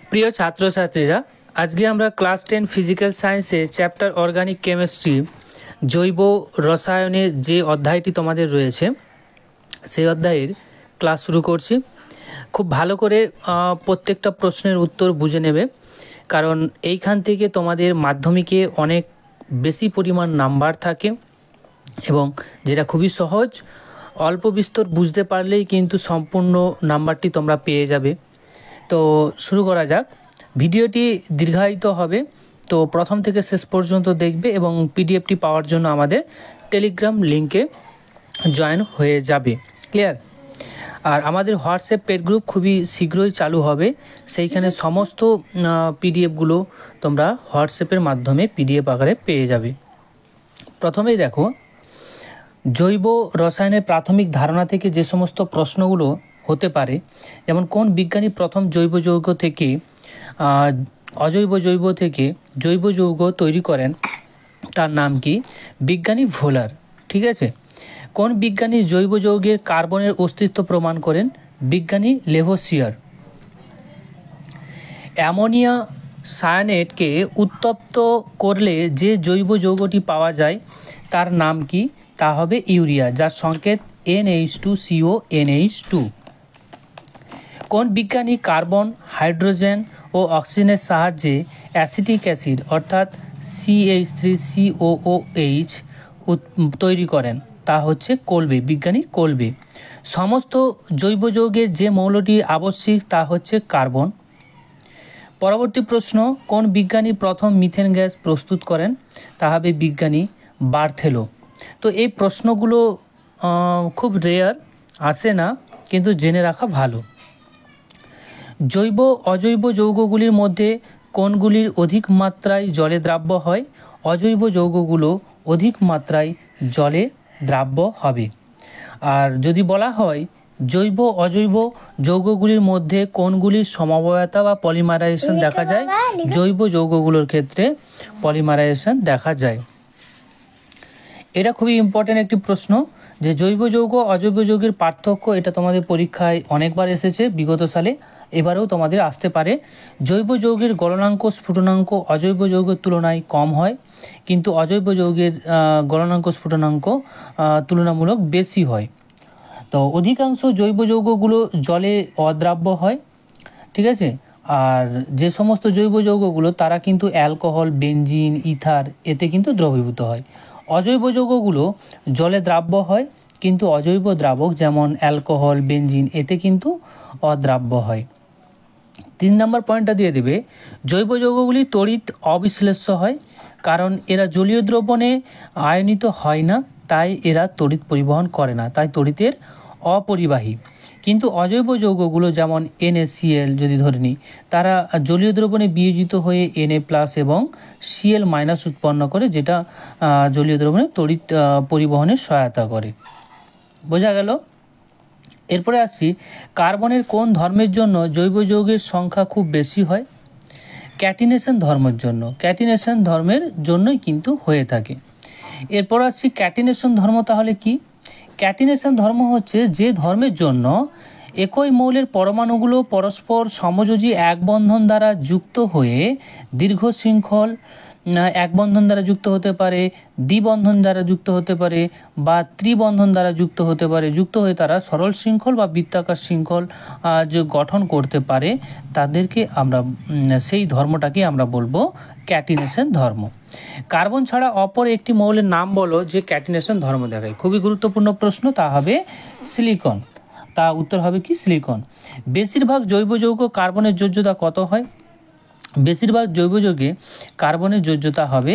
প্রিয় ছাত্রছাত্রীরা, আজকে আমরা ক্লাস 10 ফিজিক্যাল সায়েন্সে চ্যাপ্টার অর্গানিক কেমিস্ট্রি জৈব রসায়নের যে অধ্যায়টি তোমাদের রয়েছে সেই অধ্যায়ের ক্লাস শুরু করছি। খুব ভালো করে প্রত্যেকটা প্রশ্নের উত্তর বুঝে নেবে, কারণ এইখান থেকে তোমাদের মাধ্যমিকে অনেক বেশি পরিমাণ নাম্বার থাকে এবং যেটা খুবই সহজ, অল্প বিস্তর বুঝতে পারলেই কিন্তু সম্পূর্ণ নাম্বারটি তোমরা পেয়ে যাবে। তো শুরু করা যাক। ভিডিওটি দীর্ঘায়িত হবে, তো প্রথম থেকে শেষ পর্যন্ত দেখবে এবং পিডিএফটি পাওয়ার জন্য আমাদের টেলিগ্রাম লিঙ্কে জয়েন হয়ে যাবে। ক্লিয়ার? আর আমাদের হোয়াটসঅ্যাপ পেড গ্রুপ খুবই শীঘ্রই চালু হবে, সেইখানে সমস্ত পিডিএফগুলো তোমরা হোয়াটসঅ্যাপের মাধ্যমে পিডিএফ আকারে পেয়ে যাবে। প্রথমেই দেখো, জৈব রসায়নের প্রাথমিক ধারণা থেকে যে সমস্ত প্রশ্নগুলো হতে পারে, যেমন কোন বিজ্ঞানী প্রথম জৈব যৌগ থেকে অজৈব যৌগ থেকে জৈব যৌগ তৈরি করেন, তার নাম কি? বিজ্ঞানী ভোলার। ঠিক আছে। কোন বিজ্ঞানী জৈব যৌগের কার্বনের অস্তিত্ব প্রমাণ করেন? বিজ্ঞানী লেভোসিয়ার। অ্যামোনিয়া সায়ানেটকে উত্তপ্ত করলে যে জৈব যৌগটি পাওয়া যায় তার নাম কি? তা হবে ইউরিয়া, যার সংকেত NH2CO NH2। কোন বিজ্ঞানী কার্বন, হাইড্রোজেন ও অক্সিজেনের সাহায্যে অ্যাসিটিক অ্যাসিড অর্থাৎ CH3COOH তৈরি করেন? তা হচ্ছে কোলবে, বিজ্ঞানী কোলবে। সমস্ত জৈব যৌগের যে মৌলটি আবশ্যিক তা হচ্ছে কার্বন। পরবর্তী প্রশ্ন, কোন বিজ্ঞানী প্রথম মিথেন গ্যাস প্রস্তুত করেন? তা হবে বিজ্ঞানী বার্থেলো। তো এই প্রশ্নগুলো খুব রেয়ার, আসে না, কিন্তু জেনে রাখা ভালো। জৈব অজৈব যৌগগুলির মধ্যে কোনগুলির অধিক মাত্রায় জলে দ্রাব্য হয়? অজৈব যৌগগুলো অধিক মাত্রায় জলে দ্রাব্য হবে। আর যদি বলা হয় জৈব অজৈব যৌগগুলির মধ্যে কোনগুলির সমবায়তা বা পলিমারাইজেশন দেখা যায়? জৈব যৌগগুলোর ক্ষেত্রে পলিমারাইজেশন দেখা যায়। এটা খুবই ইম্পর্ট্যান্ট একটি প্রশ্ন, যে জৈব যৌগ অজৈব যৌগের পার্থক্য। এটা তোমাদের পরীক্ষায় অনেকবার এসেছে বিগত সালে, এবারেও তোমাদের আসতে পারে। জৈব যৌগের গলনাঙ্ক স্ফুটনাঙ্ক অজৈব যৌগের তুলনায় কম হয়, কিন্তু অজৈব যৌগের গলনাঙ্ক স্ফুটনাঙ্ক তুলনামূলক বেশি হয়। তো অধিকাংশ জৈব যৌগগুলো জলে অদ্রাব্য হয়। ঠিক আছে। আর যে সমস্ত জৈব যৌগগুলো তারা কিন্তু অ্যালকোহল, বেনজিন, ইথার এতে কিন্তু দ্রবীভূত হয়। অজৈব যৌগগুলো জলে দ্রাব্য হয়, কিন্তু অজৈব দ্রাবক যেমন অ্যালকোহল, বেনজিন এতে কিন্তু অদ্রাব্য হয়। 3 নম্বর পয়েন্টটা দিয়ে দেবে, জৈব যৌগগুলি তড়িৎ অবিশ্লেষ্য হয়, কারণ এরা জলীয় দ্রবণে আয়নিত হয় না, তাই এরা তড়িৎ পরিবহন করে না, তাই তড়িতের অপরিবাহী। কিন্তু অজৈব যৌগগুলো যেমন NaCl যদি ধরে নিই, তারা জলীয় দ্রবণে বিয়োজিত হয়ে Na+ এবং Cl- উৎপন্ন করে, যেটা জলীয় দ্রবণে তড়িৎ পরিবহনের সহায়তা করে। বোঝা গেল? এরপরে আসছি, কার্বনের কোন ধর্মের জন্য জৈব যৌগের সংখ্যা খুব বেশি হয়? ক্যাটিনেশন ধর্মের জন্য। ক্যাটিনেশন ধর্মের জন্যই কিন্তু হয়ে থাকে। এরপর আসছি ক্যাটিনেশন ধর্ম তাহলে কি? ক্যাটিনেশন ধর্ম হচ্ছে যে ধর্মের জন্য একই মৌলের পরমাণুগুলো পরস্পর সমযোজী এক বন্ধন দ্বারা যুক্ত হয়ে দীর্ঘ শৃঙ্খল এক বন্ধন দ্বারা যুক্ত হতে পারে, দ্বিবন্ধন দ্বারা যুক্ত হতে পারে, বা ত্রিবন্ধন দ্বারা যুক্ত হতে পারে। যুক্ত হয়ে তারা সরল শৃঙ্খল বা বৃত্তাকার শৃঙ্খল যে গঠন করতে পারে, তাদেরকে আমরা সেই ধর্মটাকে আমরা বলবো ক্যাটিনেশন ধর্ম। কার্বন ছাড়া অপর একটি মৌলের নাম বলো যে ক্যাটিনেশন ধর্ম দেখায়। খুবই গুরুত্বপূর্ণ প্রশ্ন, তা হবে সিলিকন। তা উত্তর হবে কি? সিলিকন। বেশিরভাগ জৈব যৌগ কার্বনের যোজ্যতা কত হয়? বেশিরভাগ জৈব যৌগে কার্বনের যোজ্যতা হবে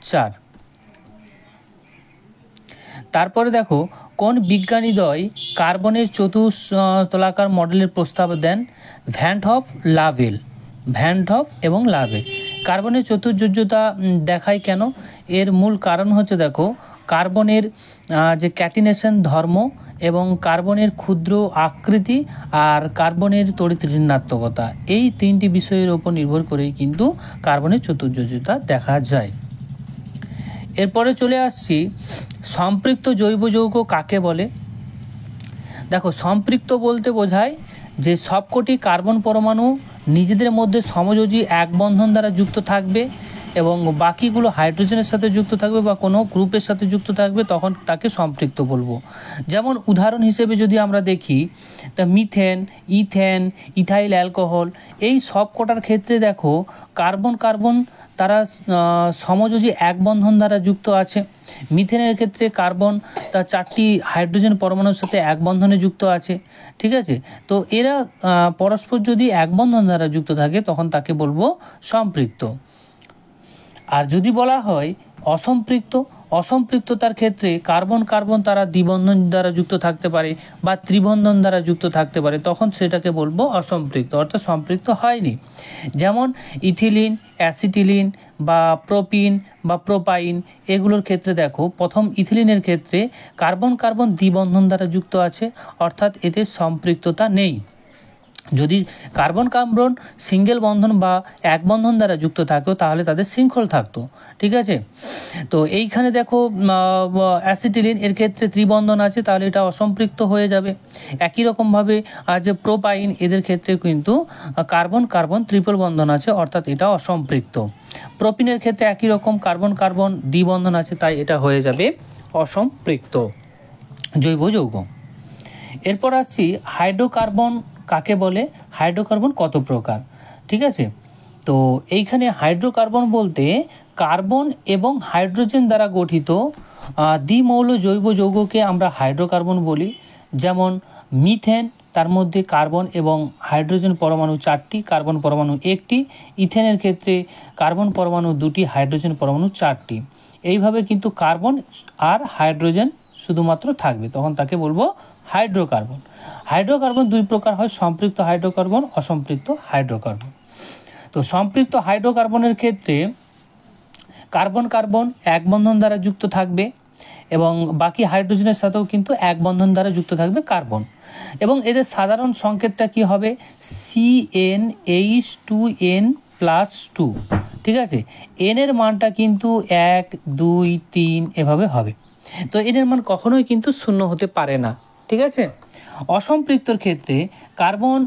4। তারপরে দেখো, কোন বিজ্ঞানীদ্বয় কার্বনের চতুস্তলাকার মডেলের প্রস্তাব দেন? ভ্যান হফ, লাভেল। ভ্যান হফ এবং লাভেল কার্বনের চতুর্যোজ্যতা দেখায় কেন? এর মূল কারণ হচ্ছে, দেখো, কার্বনের যে ক্যাটিনেশন ধর্ম এবং কার্বনের ক্ষুদ্র আকৃতি আর কার্বনের তড়িৎ ঋণাত্মকতা, এই 3টি বিষয়ের উপর নির্ভর করেই কিন্তু কার্বনের চতুর্যোজ্যতা দেখা যায়। এরপরে চলে আসছি, সম্পৃক্ত জৈব যৌগ কাকে বলে? দেখো, সম্পৃক্ত বলতে বোঝায় যে সবকটি কার্বন পরমাণু নিজেদের মধ্যে সমযোজী এক বন্ধন দ্বারা যুক্ত থাকবে এবং বাকিগুলো হাইড্রোজেনের সাথে যুক্ত থাকবে বা কোনো গ্রুপের সাথে যুক্ত থাকবে, তখন তাকে সম্পৃক্ত বলবো। যেমন উদাহরণ হিসেবে যদি আমরা দেখি, তা মিথেন, ইথেন, ইথাইল অ্যালকোহল, এই সব কটার ক্ষেত্রে দেখো কার্বন কার্বন তারা সমযোজী এক বন্ধন দ্বারা যুক্ত আছে। মিথেনের ক্ষেত্রে কার্বন তার 4টি হাইড্রোজেন পরমাণুর সাথে এক বন্ধনে যুক্ত আছে, ঠিক আছে। তো এরা পরস্পর যদি এক বন্ধন দ্বারা যুক্ত থাকে তখন তাকে বলবো সম্পৃক্ত। আর যদি বলা হয় অসম্পৃক্ততার ক্ষেত্রে কার্বন কার্বন তারা দ্বিবন্ধন দ্বারা যুক্ত থাকতে পারে বা ত্রিবন্ধন দ্বারা যুক্ত থাকতে পারে, তখন সেটাকে বলবো অসম্পৃক্ত, অর্থাৎ সম্পৃক্ত হয়নি। যেমন ইথিলিন, অ্যাসিটিলিন বা প্রোপিন বা প্রোপাইন, এগুলোর ক্ষেত্রে দেখো প্রথম ইথিলিনের ক্ষেত্রে কার্বন কার্বন দ্বিবন্ধন দ্বারা যুক্ত আছে, অর্থাৎ এতে সম্পৃক্ততা নেই। যদি কার্বন কার্বন সিঙ্গেল বন্ধন বা এক বন্ধন দ্বারা যুক্ত থাকতো তাহলে তাদের শৃঙ্খল থাকতো, ঠিক আছে। তো এইখানে দেখো অ্যাসিটিলিন, এর ক্ষেত্রে ত্রিবন্ধন আছে, তাহলে এটা অসম্পৃক্ত হয়ে যাবে। একই রকমভাবে যে প্রোপাইন, এদের ক্ষেত্রে কিন্তু কার্বন কার্বন ট্রিপল বন্ধন আছে, অর্থাৎ এটা অসম্পৃক্ত। প্রোপিনের ক্ষেত্রে একই রকম কার্বন কার্বন দ্বিবন্ধন আছে, তাই এটা হয়ে যাবে অসম্পৃক্ত জৈব যৌগ। এরপর আসছি হাইড্রোকার্বন কাকে বলে, হাইড্রোকার্বন কত প্রকার, ঠিক আছে। তো এইখানে হাইড্রোকার্বন বলতে কার্বন এবং হাইড্রোজেন দ্বারা গঠিত দ্বিমৌল জৈব যৌগকে আমরা হাইড্রোকার্বন বলি। যেমন মিথেন, তার মধ্যে কার্বন এবং হাইড্রোজেন পরমাণু 4টি, কার্বন পরমাণু 1টি। ইথেনের ক্ষেত্রে কার্বন পরমাণু 2টি, হাইড্রোজেন পরমাণু 4টি। এইভাবে কিন্তু কার্বন আর হাইড্রোজেন শুধুমাত্র থাকবে, তখন তাকে বলবো হাইড্রোকার্বন। হাইড্রোকার্বন 2 প্রকার হয়, সম্পৃক্ত হাইড্রোকার্বন, অসম্পৃক্ত হাইড্রোকার্বন। তো সম্পৃক্ত হাইড্রোকার্বনের ক্ষেত্রে কার্বন কার্বন এক বন্ধন দ্বারা যুক্ত থাকবে এবং বাকি হাইড্রোজেনের সাথেও কিন্তু এক বন্ধন দ্বারা যুক্ত থাকবে কার্বন, এবং এদের সাধারণ সংকেতটা কি হবে, CnH2n+2, ঠিক আছে। এন এর মানটা কিন্তু 1, 2, 3 এভাবে হবে। তো এর মান কখনোই কিন্তু 0 হতে পারে না, ঠিক আছে। অসম্পৃক্তর ক্ষেত্রে কার্বন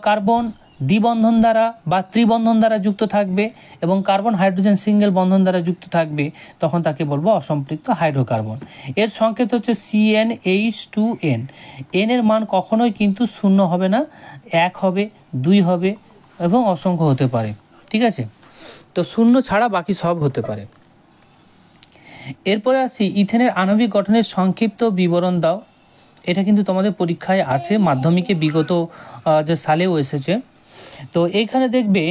কার্বন দ্বিবন্ধন দ্বারা বা ত্রিবন্ধন দ্বারা যুক্ত থাকবে এবং কার্বন হাইড্রোজেন সিঙ্গেল বন্ধন দ্বারা যুক্ত থাকবে, তখন তাকে বলবো অসম্পৃক্ত হাইড্রোকার্বন। এর সংকেত হচ্ছে CnH2n। এন এর মান কখনোই কিন্তু 0 হবে না, 1 হবে, 2 হবে এবং অসংখ্য হতে পারে, ঠিক আছে। তো 0 ছাড়া বাকি সব হতে পারে। এরপরে আসি ইথেনের আণবিক গঠনের সংক্ষিপ্ত বিবরণ দাও। এটা কিন্তু তোমাদের পরীক্ষায় আসে, মাধ্যমিকে বিগত যে সালেও এসেছে। তো এইখানে দেখবে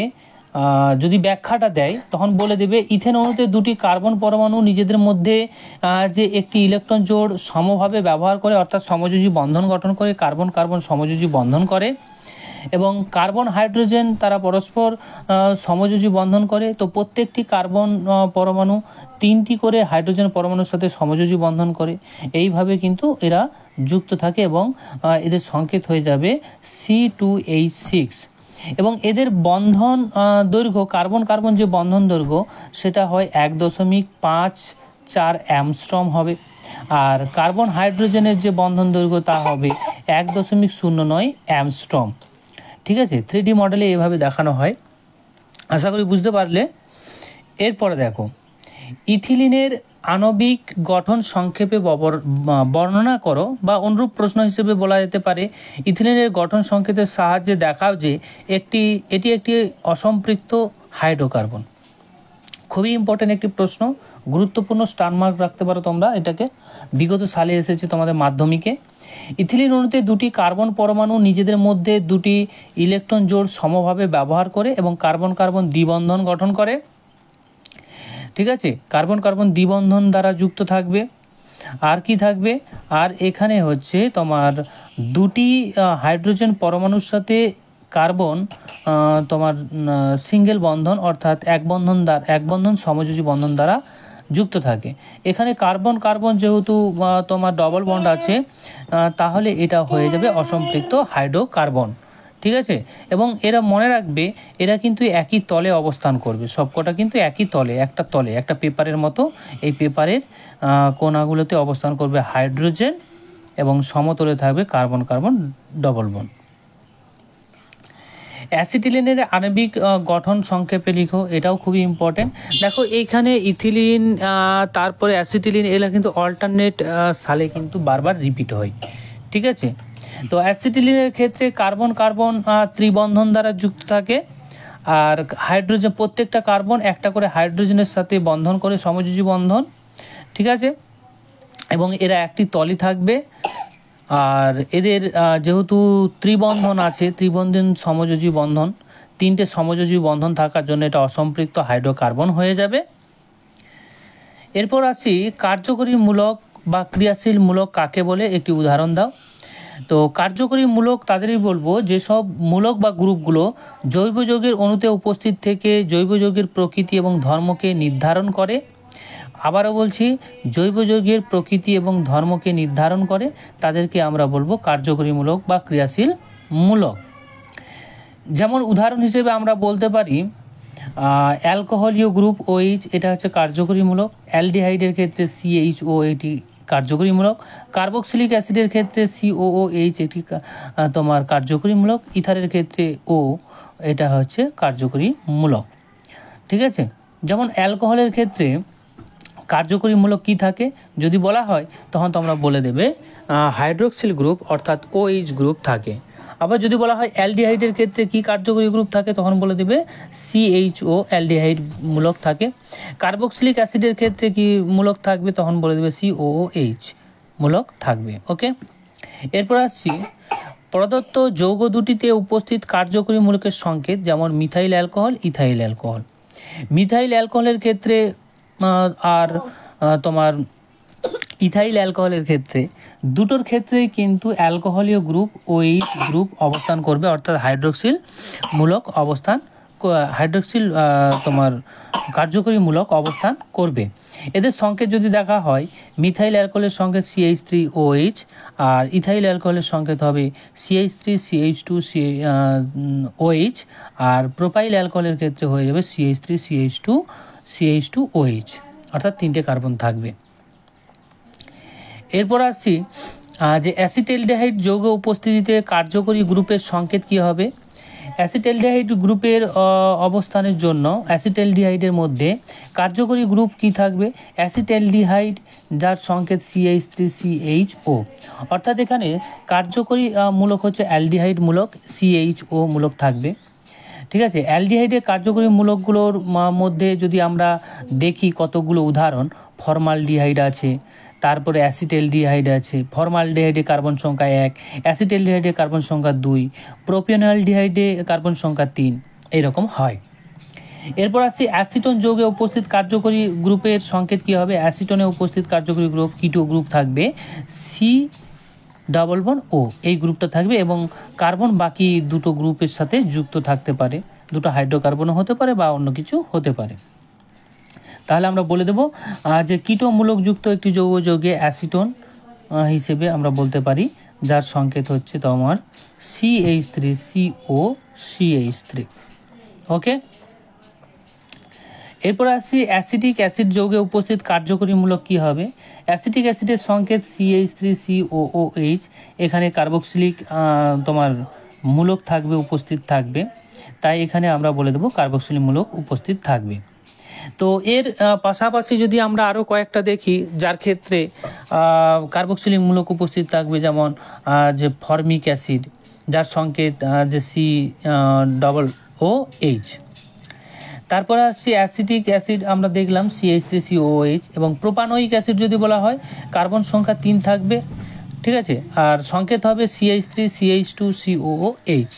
যদি ব্যাখ্যাটা দেয় তখন বলে দেবে ইথেন অণুতে 2টি কার্বন পরমাণু নিজেদের মধ্যে যে একটি ইলেকট্রন জোড় সমভাবে ব্যবহার করে, অর্থাৎ সমযোজী বন্ধন গঠন করে, কার্বন কার্বন সমযোজী বন্ধন করে, এবং কার্বন হাইড্রোজেন তারা পরস্পর সমযোজী বন্ধন করে। তো প্রত্যেকটি কার্বন পরমাণু 3টি করে হাইড্রোজেন পরমাণুর সাথে সমযোজী বন্ধন করে, এইভাবে কিন্তু এরা যুক্ত থাকে এবং এদের সংকেত হয়ে যাবে C2H6। এবং এদের বন্ধন দৈর্ঘ্য, কার্বন কার্বন যে বন্ধন দৈর্ঘ্য সেটা হয় 1.54 অ্যামস্ট্রম হবে, আর কার্বন হাইড্রোজেনের যে বন্ধন দৈর্ঘ্য তা হবে 1.09 অ্যামস্ট্রম, ঠিক আছে। 3D মডেলে এভাবে দেখানো হয়, আশা করি বুঝতে পারলে। এরপরে দেখো ইথিলিনের আণবিক গঠন সংক্ষেপে বর্ণনা করো, বা অনুরূপ প্রশ্ন হিসেবে বলা যেতে পারে ইথিলিনের গঠন সংকেতের সাহায্যে দেখাও যে এটি একটি অসম্পৃক্ত হাইড্রোকার্বন। খুবই ইম্পর্টেন্ট একটি প্রশ্ন, গুরুত্বপূর্ণ স্টার মার্ক রাখতে পারো তোমরা এটাকে, বিগত সালে এসেছে তোমাদের মাধ্যমিকে। ইথিলিন অণুতে 2টি কার্বন পরমাণু নিজেদের মধ্যে 2টি ইলেকট্রন জোড় সমভাবে ব্যবহার করে এবং কার্বন কার্বন দ্বিবন্ধন গঠন করে, ঠিক আছে। কার্বন কার্বন দ্বিবন্ধন দ্বারা যুক্ত থাকবে। আর কি থাকবে, আর এখানে হচ্ছে তোমার 2টি হাইড্রোজেন পরমাণুর সাথে কার্বন তোমার সিঙ্গেল বন্ধন, অর্থাৎ এক বন্ধন সমযোজী বন্ধন দ্বারা যুক্ত থাকে। এখানে কার্বন কার্বন যেহেতু তোমার ডবল বন্ড আছে, তাহলে এটা হয়ে যাবে অসম্পৃক্ত হাইড্রোকার্বন, ঠিক আছে। এবং এরা মনে রাখবে এরা কিন্তু একই তলে অবস্থান করবে, সবকটা কিন্তু একই তলে, একটা পেপারের মতো এই পেপারের কোণাগুলোতে অবস্থান করবে হাইড্রোজেন এবং সমতলে থাকবে কার্বন কার্বন ডবল বন্ড। অ্যাসিটিলিনের আণবিক গঠন সংক্ষেপে লিখো, এটাও খুবই ইম্পর্টেন্ট। দেখো এইখানে ইথিলিন তারপরে অ্যাসিটিলিন এগুলো কিন্তু অল্টারনেট সালে কিন্তু বারবার রিপিট হয়, ঠিক আছে। তো অ্যাসিটিলিনের ক্ষেত্রে কার্বন কার্বন ত্রিবন্ধন দ্বারা যুক্ত থাকে, আর হাইড্রোজেন প্রত্যেকটা কার্বন একটা করে হাইড্রোজেনের সাথে বন্ধন করে সমযোজী বন্ধন, ঠিক আছে, এবং এরা একটি তলে থাকবে। আর এদের যেহেতু ত্রিবন্ধন আছে, ত্রিবন্ধন সমযোজী বন্ধন, তিনটে সমযোজী বন্ধন থাকার জন্য এটা অসম্পৃক্ত হাইড্রোকার্বন হয়ে যাবে। এরপর আসি কার্যকরী মূলক বা ক্রিয়াশীল মূলক কাকে বলে, একটি উদাহরণ দাও। তো কার্যকরী মূলক তাদেরই বলবো যেসব মূলক বা গ্রুপগুলো জৈব যৌগের অণুতে উপস্থিত থেকে জৈব যৌগের প্রকৃতি এবং ধর্মকে নির্ধারণ করে। আবারও বলছি, জৈব যৌগের প্রকৃতি এবং ধর্মকে নির্ধারণ করে, তাদেরকে আমরা বলবো কার্যকরী মূলক বা ক্রিয়াশীল মূলক। যেমন উদাহরণ হিসেবে আমরা বলতে পারি অ্যালকোহলীয় গ্রুপ OH, এটা হচ্ছে কার্যকরী মূলক। অ্যালডিহাইডের ক্ষেত্রে CHO, এটি কার্যকরী মূলক। কার্বক্সিলিক অ্যাসিডের ক্ষেত্রে COOH, এটি তোমার কার্যকরী মূলক। ইথারের ক্ষেত্রে O, এটা হচ্ছে কার্যকরী মূলক, ঠিক আছে। যেমন অ্যালকোহলের ক্ষেত্রে কার্যকরী মূলক কী থাকে যদি বলা হয়, তখন তোমরা বলে দেবে হাইড্রোক্সিল গ্রুপ অর্থাৎ OH গ্রুপ থাকে। আবার যদি বলা হয় অ্যালডিহাইডের ক্ষেত্রে কি কার্যকরী গ্রুপ থাকে, তখন বলে দেবে CHO, অ্যালডিহাইড মূলক থাকে। কার্বক্সিলিক অ্যাসিডের ক্ষেত্রে কি মূলক থাকবে, তখন বলে দেবে COOH মূলক থাকবে। ওকে, এরপর আসছি প্রদত্ত যৌগ দুটিতে উপস্থিত কার্যকরী মূলকের সংকেত, যেমন methyl alcohol, ethyl alcohol. Methyl অ্যালকোহলের ক্ষেত্রে আর তোমার ইথাইল অ্যালকোহলের ক্ষেত্রে দুটোর ক্ষেত্রেই কিন্তু অ্যালকোহলীয় গ্রুপ OH গ্রুপ অবস্থান করবে, অর্থাৎ হাইড্রোক্সিল মূলক অবস্থান, হাইড্রোক্সিল তোমার কার্যকরী মূলক অবস্থান করবে। এদের সংকেত যদি দেখা হয়, মিথাইল অ্যালকোহলের সংকেত CH3OH, আর ইথাইল অ্যালকোহলের সংকেত হবে CH3CH2OH, আর প্রোপাইল অ্যালকোহলের ক্ষেত্রে হয়ে যাবে CH3CH2OH, অর্থাৎ তিনটে কার্বন থাকবে। এরপর আসছি যে অ্যাসিটালডিহাইড যৌগ উপস্থিতিতে কার্যকরী গ্রুপের সংকেত কী হবে। অ্যাসিটালডিহাইড গ্রুপের অবস্থানের জন্য অ্যাসিটালডিহাইডের মধ্যে কার্যকরী গ্রুপ কি থাকবে, অ্যাসিটালডিহাইড, যার সংকেত CH3CHO, অর্থাৎ এখানে কার্যকরী মূলক হচ্ছে অ্যালডিহাইড মূলক, CHO মূলক থাকবে, ঠিক আছে। অ্যালডিহাইডের কার্যকরী মূলকগুলোর মধ্যে যদি আমরা দেখি কতগুলো উদাহরণ, ফর্মালডিহাইড আছে, তারপরে অ্যাসিটালডিহাইড আছে। ফর্মালডিহাইডে কার্বন সংখ্যা 1, অ্যাসিটালডিহাইডে কার্বন সংখ্যা 2, প্রোপিওনালডিহাইডে কার্বন সংখ্যা 3, এইরকম হয়। এরপর আসছি অ্যাসিটোন যৌগে উপস্থিত কার্যকরী গ্রুপের সংকেত কী হবে। অ্যাসিটোনে উপস্থিত কার্যকরী গ্রুপ কিটো গ্রুপ থাকবে, C+O, এই গ্রুপটা থাকবে, এবং কার্বন বাকি দুটো গ্রুপের সাথে যুক্ত থাকতে পারে, দুটো হাইড্রোকার্বনও হতে পারে বা অন্য কিছু হতে পারে। তাহলে আমরা বলে দেব যে কিটো মূলকযুক্ত একটি যৌগ যৌগে অ্যাসিটোন হিসেবে আমরা বলতে পারি, যার সংকেত হচ্ছে তোমার CH3COCH3। ওকে, এরপর আসছি অ্যাসিটিক অ্যাসিড যৌগে উপস্থিত কার্যকরী মূলক কী হবে। অ্যাসিটিক অ্যাসিডের সংকেত CH3COOH, এখানে কার্বক্সিলিক তোমার মূলক থাকবে, উপস্থিত থাকবে, তাই এখানে আমরা বলে দেবো কার্বক্সিলিক মূলক উপস্থিত থাকবে। তো এর পাশাপাশি যদি আমরা আরও কয়েকটা দেখি যার ক্ষেত্রে কার্বক্সিলিক মূলক উপস্থিত থাকবে, যেমন যে ফর্মিক অ্যাসিড, যার সংকেত যে COOH। তারপর আসছি অ্যাসিটিক অ্যাসিড, আমরা দেখলাম CH3COOH, এবং প্রোপানোয়িক অ্যাসিড যদি বলা হয় কার্বন সংখ্যা 3 থাকবে, ঠিক আছে, আর সংকেত হবে CH3CH2COOH।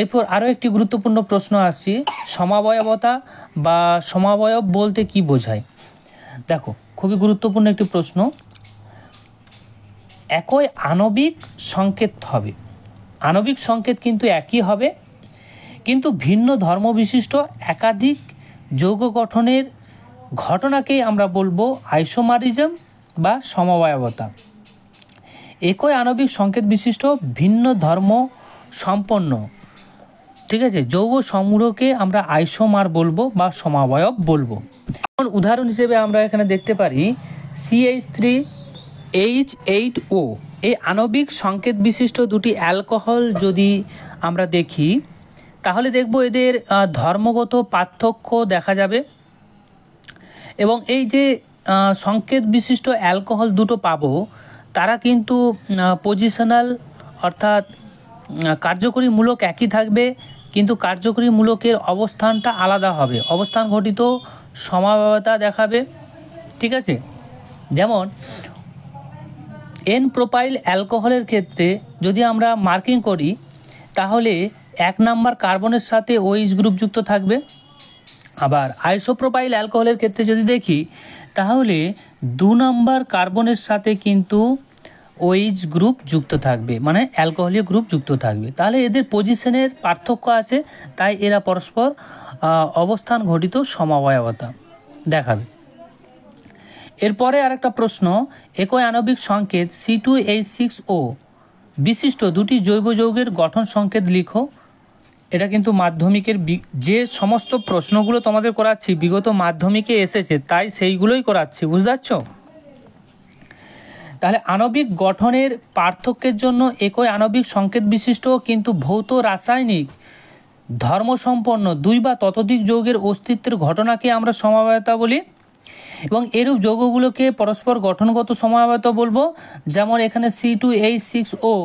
এরপর আরও একটি গুরুত্বপূর্ণ প্রশ্ন আসছে, সমাবয়বতা বা সমাবয়ব বলতে কি বোঝায়। দেখো, খুবই গুরুত্বপূর্ণ একটি প্রশ্ন। একই আণবিক সংকেত হবে, আণবিক সংকেত কিন্তু একই হবে, কিন্তু ভিন্ন ধর্মবিশিষ্ট একাধিক যৌগ গঠনের ঘটনাকেই আমরা বলবো আইসোমারিজম বা সমবায়বতা। একই আণবিক সংকেত বিশিষ্ট ভিন্ন ধর্ম সম্পন্ন, ঠিক আছে, যৌগ সমূহকে আমরা আইসোমার বলবো বা সমাবয়ব বলবো। উদাহরণ হিসেবে আমরা এখানে দেখতে পারি CH3 H8O এই আণবিক সংকেত বিশিষ্ট দুটি অ্যালকোহল যদি আমরা দেখি তাহলে দেখব এদের ধর্মগত পার্থক্য দেখা যাবে। এবং এই যে সংকেত বিশিষ্ট অ্যালকোহল দুটো পাবো তারা কিন্তু পজিশনাল অর্থাৎ কার্যকরী মূলক একই থাকবে, কিন্তু কার্যকরী মূলকের অবস্থানটা আলাদা হবে, অবস্থান ঘটিত সমাবয়তা দেখাবে। ঠিক আছে, যেমন এন প্রোপাইল অ্যালকোহলের ক্ষেত্রে যদি আমরা মার্কিং করি তাহলে 1 নাম্বার কার্বনের সাথে OH গ্রুপ যুক্ত থাকবে। আবার আইসোপ্রোপাইল অ্যালকোহলের ক্ষেত্রে যদি দেখি তাহলে 2 নাম্বার কার্বনের সাথে কিন্তু OH গ্রুপ যুক্ত থাকবে, মানে অ্যালকোহলীয় গ্রুপ যুক্ত থাকবে। তাহলে এদের পজিশনের পার্থক্য আছে, তাই এরা পরস্পর অবস্থান ঘটিত সমবায়বতা দেখাবে। এরপরে আরেকটা প্রশ্ন, একই আণবিক সংকেত C2H6O বিশিষ্ট দুটি জৈব যৌগের গঠন সংকেত লিখো। এটা কিন্তু মাধ্যমিকের যে সমস্ত প্রশ্নগুলো তোমাদের করাচ্ছি বিগত মাধ্যমিকে এসেছে, তাই সেইগুলোই করাচ্ছি, বুঝতে পারছ? তাহলে আণবিক গঠনের পার্থক্যের জন্য একই আণবিক সংকেত বিশিষ্ট কিন্তু ভৌত রাসায়নিক ধর্মসম্পন্ন 2 বা ততোধিক যৌগের অস্তিত্বের ঘটনাকে আমরা সমবায়তা বলি। এবং এরূপ যৌগগুলোকে পরস্পর গঠনগত সমবায়তা বলবো। যেমন এখানে C2H6O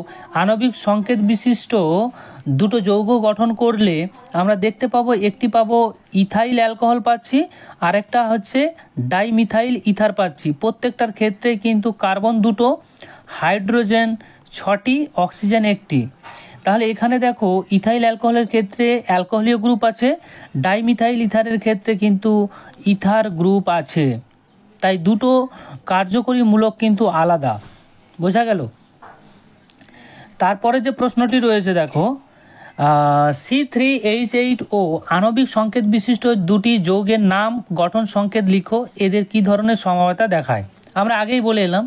আণবিক সংকেত বিশিষ্ট দুটো যৌগ গঠন করলে আমরা দেখতে পাবো, একটি পাবো ইথাইল অ্যালকোহল পাচ্ছি, আর একটা হচ্ছে ডাইমিথাইল ইথার পাচ্ছি। প্রত্যেকটার ক্ষেত্রে কিন্তু কার্বন 2, হাইড্রোজেন 6টি, অক্সিজেন 1টি। তাহলে এখানে দেখো ইথাইল অ্যালকোহলের ক্ষেত্রে অ্যালকোহলীয় গ্রুপ আছে, ডাইমিথাইল ইথারের ক্ষেত্রে কিন্তু ইথার গ্রুপ আছে, তাই দুটো কার্যকরী মূলক কিন্তু আলাদা, বোঝা গেল? তারপরে যে প্রশ্নটি রয়েছে দেখো, C3H8O আণবিক সংকেত বিশিষ্ট দুটি যৌগের নাম গঠন সংকেত লিখো, এদের কি ধরনের সমবায়তা দেখায়। আমরা আগেই বলে এলাম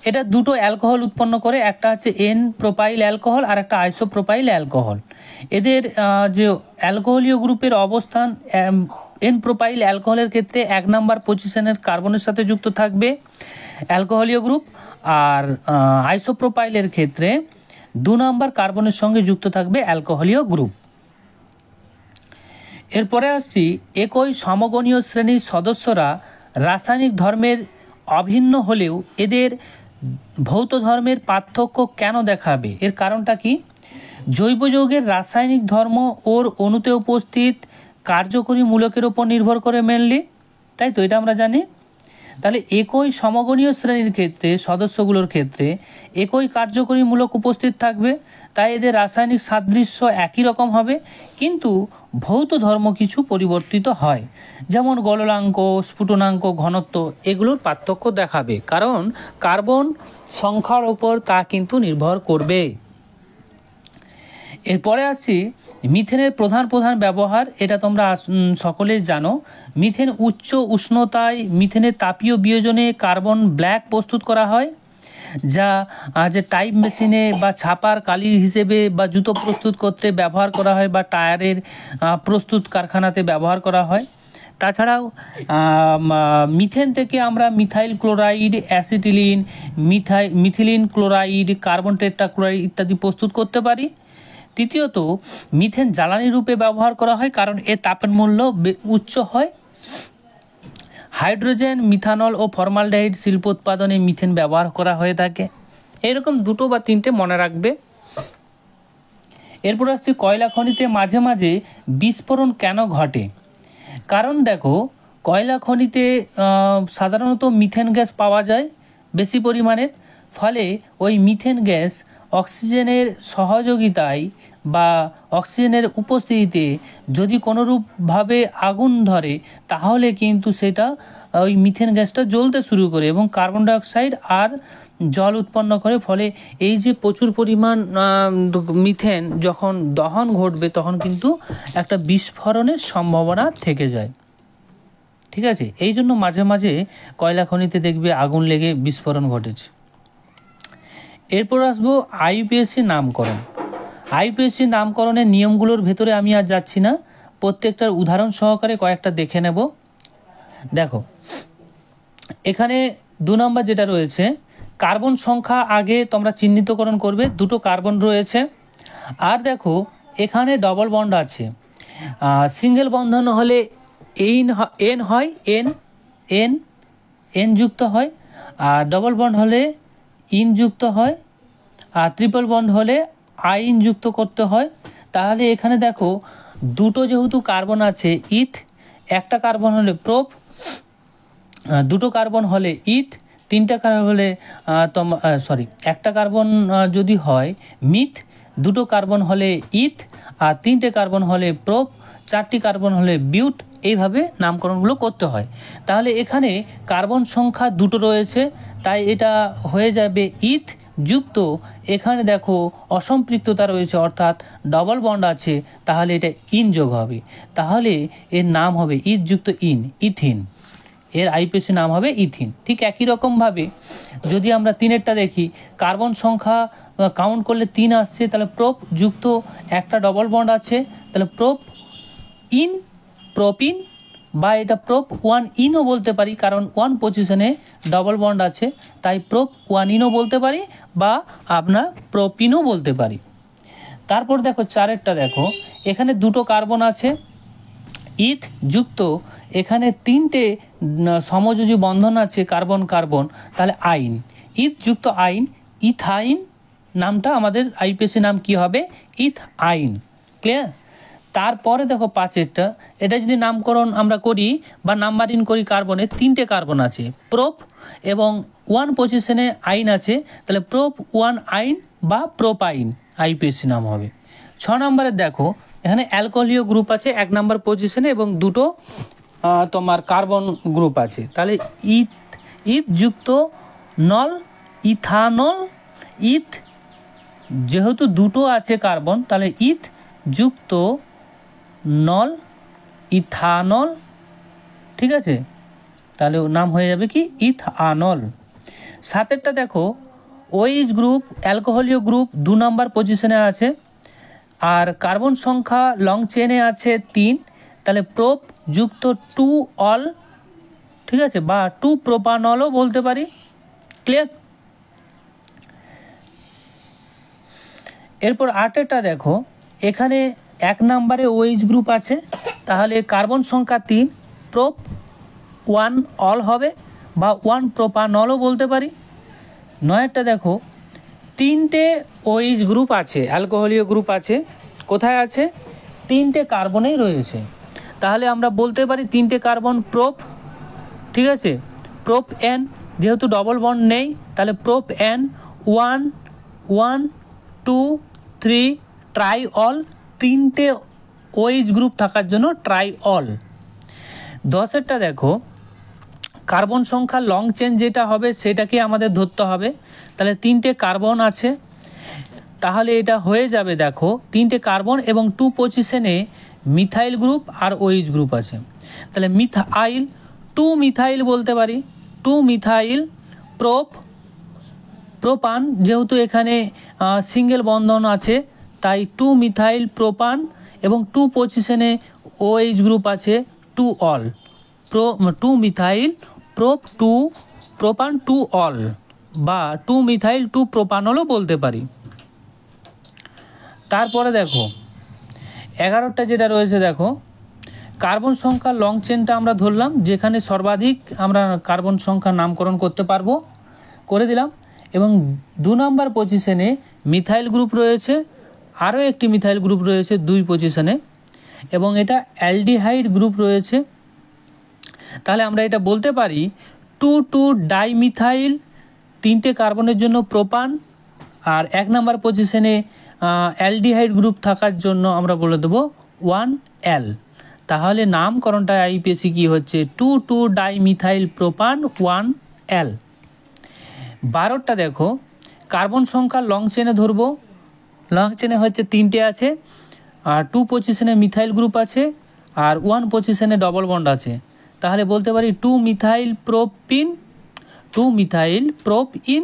এটা দুটো অ্যালকোহল উৎপন্ন করে, একটা হচ্ছে এন প্রোপাইল অ্যালকোহল আর একটা আইসোপ্রোপাইল অ্যালকোহল। এদের যে অ্যালকোহলীয় গ্রুপের অবস্থান এন প্রোপাইল অ্যালকোহলের ক্ষেত্রে 1 নাম্বার পজিশনের কার্বনের সাথে যুক্ত থাকবে অ্যালকোহলীয় গ্রুপ, আর আইসোপ্রোপাইলের ক্ষেত্রে 2 নাম্বার কার্বনের সঙ্গে যুক্ত থাকবে অ্যালকোহলীয় গ্রুপ। এরপরে আসছি, একই সমগণীয় শ্রেণীর সদস্যরা রাসায়নিক ধর্মের অভিন্ন হলেও এদের ভৌত ধর্মের পার্থক্য কেন দেখাবে, এর কারণটা কি? জৈব যৌগের রাসায়নিক ধর্ম ওর অণুতে উপস্থিত কার্যকরী মূলকের উপর নির্ভর করে মেনলি, তাই তো, এটা আমরা জানি। তাহলে একই সমগণীয় শ্রেণীর ক্ষেত্রে সদস্যগুলোর ক্ষেত্রে একই কার্যকরী মূলক উপস্থিত থাকবে, তাই এদের রাসায়নিক সাদৃশ্য একই রকম হবে, কিন্তু ভৌত ধর্ম কিছু পরিবর্তিত হয়, যেমন গলনাঙ্ক, স্ফুটনাঙ্ক, ঘনত্ব, এগুলোর পার্থক্য দেখাবে, কারণ কার্বন সংখ্যার উপর তা কিন্তু নির্ভর করবে। এরপরে আসছি মিথেনের প্রধান প্রধান ব্যবহার, এটা তোমরা সকলেই জানো। মিথেন উচ্চ উষ্ণতায় মিথেনের তাপীয় বিয়োজনে কার্বন ব্ল্যাক প্রস্তুত করা হয়, যা যে টাইপ মেশিনে বা ছাপার কালি হিসেবে বা জুতো প্রস্তুত করতে ব্যবহার করা হয়, বা টায়ারের প্রস্তুত কারখানাতে ব্যবহার করা হয়। তাছাড়াও মিথেন থেকে আমরা methyl chloride, acetylene, methylene chloride, carbon tetrachloride ইত্যাদি প্রস্তুত করতে পারি। তৃতীয়ত, মিথেন জ্বালানি রূপে ব্যবহার করা হয়, কারণ এর তাপের মূল্য উচ্চ হয়। হাইড্রোজেন, মিথানল ও ফর্মালডিহাইড শিল্প উৎপাদনে মিথেন ব্যবহার করা হয়ে থাকে। এরকম 2 বা 3টে মনে রাখবে। এরপর আসছে কয়লা খনিতে মাঝে মাঝে বিস্ফোরণ কেন ঘটে। কারণ দেখো, কয়লা খনিতে সাধারণত মিথেন গ্যাস পাওয়া যায় বেশি পরিমাণের, ফলে ওই মিথেন গ্যাস অক্সিজেনের সহযোগিতায় বা অক্সিজেনের উপস্থিতিতে যদি কোনোরূপভাবে আগুন ধরে তাহলে কিন্তু সেটা ওই মিথেন গ্যাসটা জ্বলতে শুরু করে এবং কার্বন ডাইঅক্সাইড আর জল উৎপন্ন করে। ফলে এই যে প্রচুর পরিমাণ মিথেন যখন দহন ঘটবে তখন কিন্তু একটা বিস্ফোরণের সম্ভাবনা থেকে যায়। ঠিক আছে, এই জন্য মাঝে মাঝে কয়লা খনিতে দেখবে আগুন লেগে বিস্ফোরণ ঘটেছে। এরপর আসবো আইইউপিএসসি নামকরণ। আইইউপিএসসি নামকরণের নিয়মগুলোর ভেতরে আমি আর যাচ্ছি না, প্রত্যেকটার উদাহরণ সহকারে কয়েকটা দেখে নেব। দেখো, এখানে 2 নম্বর যেটা রয়েছে, কার্বন সংখ্যা আগে তোমরা চিহ্নিতকরণ করবে, দুটো কার্বন রয়েছে। আর দেখো এখানে ডবল বন্ড আছে, সিঙ্গেল বন্ধন হলে এন হয়, এন যুক্ত হয়, আর ডবল বন্ড হলে ইন যুক্ত হয়, আর ট্রিপল বন্ড হলে আইন যুক্ত করতে হয়। তাহলে এখানে দেখো দুটো যেহেতু কার্বন আছে ইথ, একটা কার্বন হলে প্রোপ, দুটো কার্বন হলে ইথ, তিনটা কার্বন হলে একটা কার্বন যদি হয় মিথ, দুটো কার্বন হলে ইথ, আর তিনটে কার্বন হলে প্রোপ, চারটি কার্বন হলে বিউট। এইভাবে নামকরণগুলো করতে হয়। তাহলে এখানে কার্বন সংখ্যা দুটো রয়েছে, তাই এটা হয়ে যাবে ইথ যুক্ত, এখানে দেখো অসম্পৃক্ততা রয়েছে অর্থাৎ ডবল বন্ড আছে, তাহলে এটা ইন যোগ হবে। তাহলে এর নাম হবে ইথ যুক্ত ইন, ইথিন। এর আইপিএসি নাম হবে ইথিন। ঠিক একই রকমভাবে যদি আমরা তিনেরটা দেখি, কার্বন সংখ্যা কাউন্ট করলে 3 আসছে, তাহলে প্রোপ যুক্ত একটা ডবল বন্ড আছে, তাহলে প্রোপ ইন, প্রোপিন, বা এটা প্রোপ 1 ইনও বলতে পারি, কারণ 1 পজিশনে ডবল বন্ড আছে, তাই প্রোপ 1 ইনও বলতে পারি, বা আপনার প্রোপিনও বলতে পারি। তারপর দেখো চারেরটা দেখো, এখানে দুটো কার্বন আছে ইথ যুক্ত, এখানে তিনটে সমযোজী বন্ধন আছে কার্বন কার্বন, তাহলে আইন, ইথ যুক্ত আইন, ইথাইন। নামটা আমাদের আইপিএসি নাম কি হবে? ইথ আইন। ক্লিয়ার? তারপরে দেখো পাঁচেরটা, এটা যদি নামকরণ আমরা করি বা নাম্বারিং করি, কার্বনের তিনটে কার্বন আছে প্রোপ এবং 1 পজিশনে আইন আছে, তাহলে প্রোপ 1 আইন বা প্রোপাইন আইপিএসি নাম হবে। 6 নম্বরের দেখো, এখানে অ্যালকোহলীয় গ্রুপ আছে 1 নম্বর পজিশনে এবং দুটো তোমার কার্বন গ্রুপ আছে, তাহলে ইথ যুক্ত নল, ইথানল। ইথ যেহেতু দুটো আছে কার্বন, তাহলে ইথ যুক্ত নল, ইথানল। ঠিক আছে, তাহলে নাম হয়ে যাবে কি? ইথানল। 7এরটা দেখো, ওইচ গ্রুপ অ্যালকোহলীয় গ্রুপ 2 নম্বর পজিশনে আছে, আর কার্বন সংখ্যা লং চেনে আছে 3, তাহলে প্রোপ যুক্ত 2 অল। ঠিক আছে, বা 2 প্রোপানলও বলতে পারি। ক্লিয়ার? এরপর 8এরটা দেখো, এখানে 1 নম্বরে ওইচ গ্রুপ আছে, তাহলে কার্বন সংখ্যা 3, প্রোপ 1 অল হবে, বা 1 প্রোপানলও বলতে পারি। 9এরটা দেখো, 3টে ওইচ গ্রুপ আছে, অ্যালকোহলীয় গ্রুপ আছে। কোথায় আছে? 3টে কার্বনেই রয়েছে, তাহলে আমরা বলতে পারি 3টে কার্বন প্রোপ। ঠিক আছে, প্রোপ এন, যেহেতু ডবল বন্ড নেই, তাহলে প্রোপ এন 1 1 2 3 ট্রাই অল, 3টে ওইচ গ্রুপ থাকার জন্য ট্রাই অল। 10এরটা দেখো, কার্বন সংখ্যা লং চেন যেটা হবে সেটাকে আমাদের ধরতে হবে, তাহলে 3টে কার্বন আছে, তাহলে এটা হয়ে যাবে দেখো 3টে কার্বন এবং 2 পজিশনে মিথাইল গ্রুপ আর ওইচ গ্রুপ আছে, তাহলে মিথাইল 2 মিথাইল বলতে পারি, 2 মিথাইল প্রোপান, যেহেতু এখানে সিঙ্গেল বন্ধন আছে তাই 2 মিথাইল প্রোপান, এবং 2 পজিশনে ওএইচ গ্রুপ আছে 2 অল, 2 মিথাইল প্রোপ 2 প্রোপান 2 অল, বা 2 মিথাইল 2 প্রোপানলও বলতে পারি। তারপরে দেখো 11টা যেটা রয়েছে, দেখো কার্বন সংখ্যা লং চেনটা আমরা ধরলাম, যেখানে সর্বাধিক আমরা কার্বন সংখ্যা নামকরণ করতে পারবো, করে দিলাম। এবং 2 নম্বর পজিশনে মিথাইল গ্রুপ রয়েছে, আরও একটি মিথাইল গ্রুপ রয়েছে 2 পজিশনে, এবং এটা অ্যালডিহাইড গ্রুপ রয়েছে। তাহলে আমরা এটা বলতে পারি 2 ডাইমিথাইল, 3টে কার্বনের জন্য প্রোপান, আর 1 নম্বর পজিশনে অ্যালডিহাইড গ্রুপ থাকার জন্য আমরা বলে দেবো 1L। তাহলে নামকরণটা আইপিএসি কি হচ্ছে? 2 ডাইমিথাইল প্রোপান 1L। 12টা দেখো, কার্বন সংখ্যা লং চেনে ধরবো, লং চেনে হচ্ছে 3টে আছে, আর 2 পজিশনে মিথাইল গ্রুপ আছে, আর 1 পজিশনে ডবল বন্ড আছে, তাহলে বলতে পারি 2 methyl propene, 2 methyl prop in,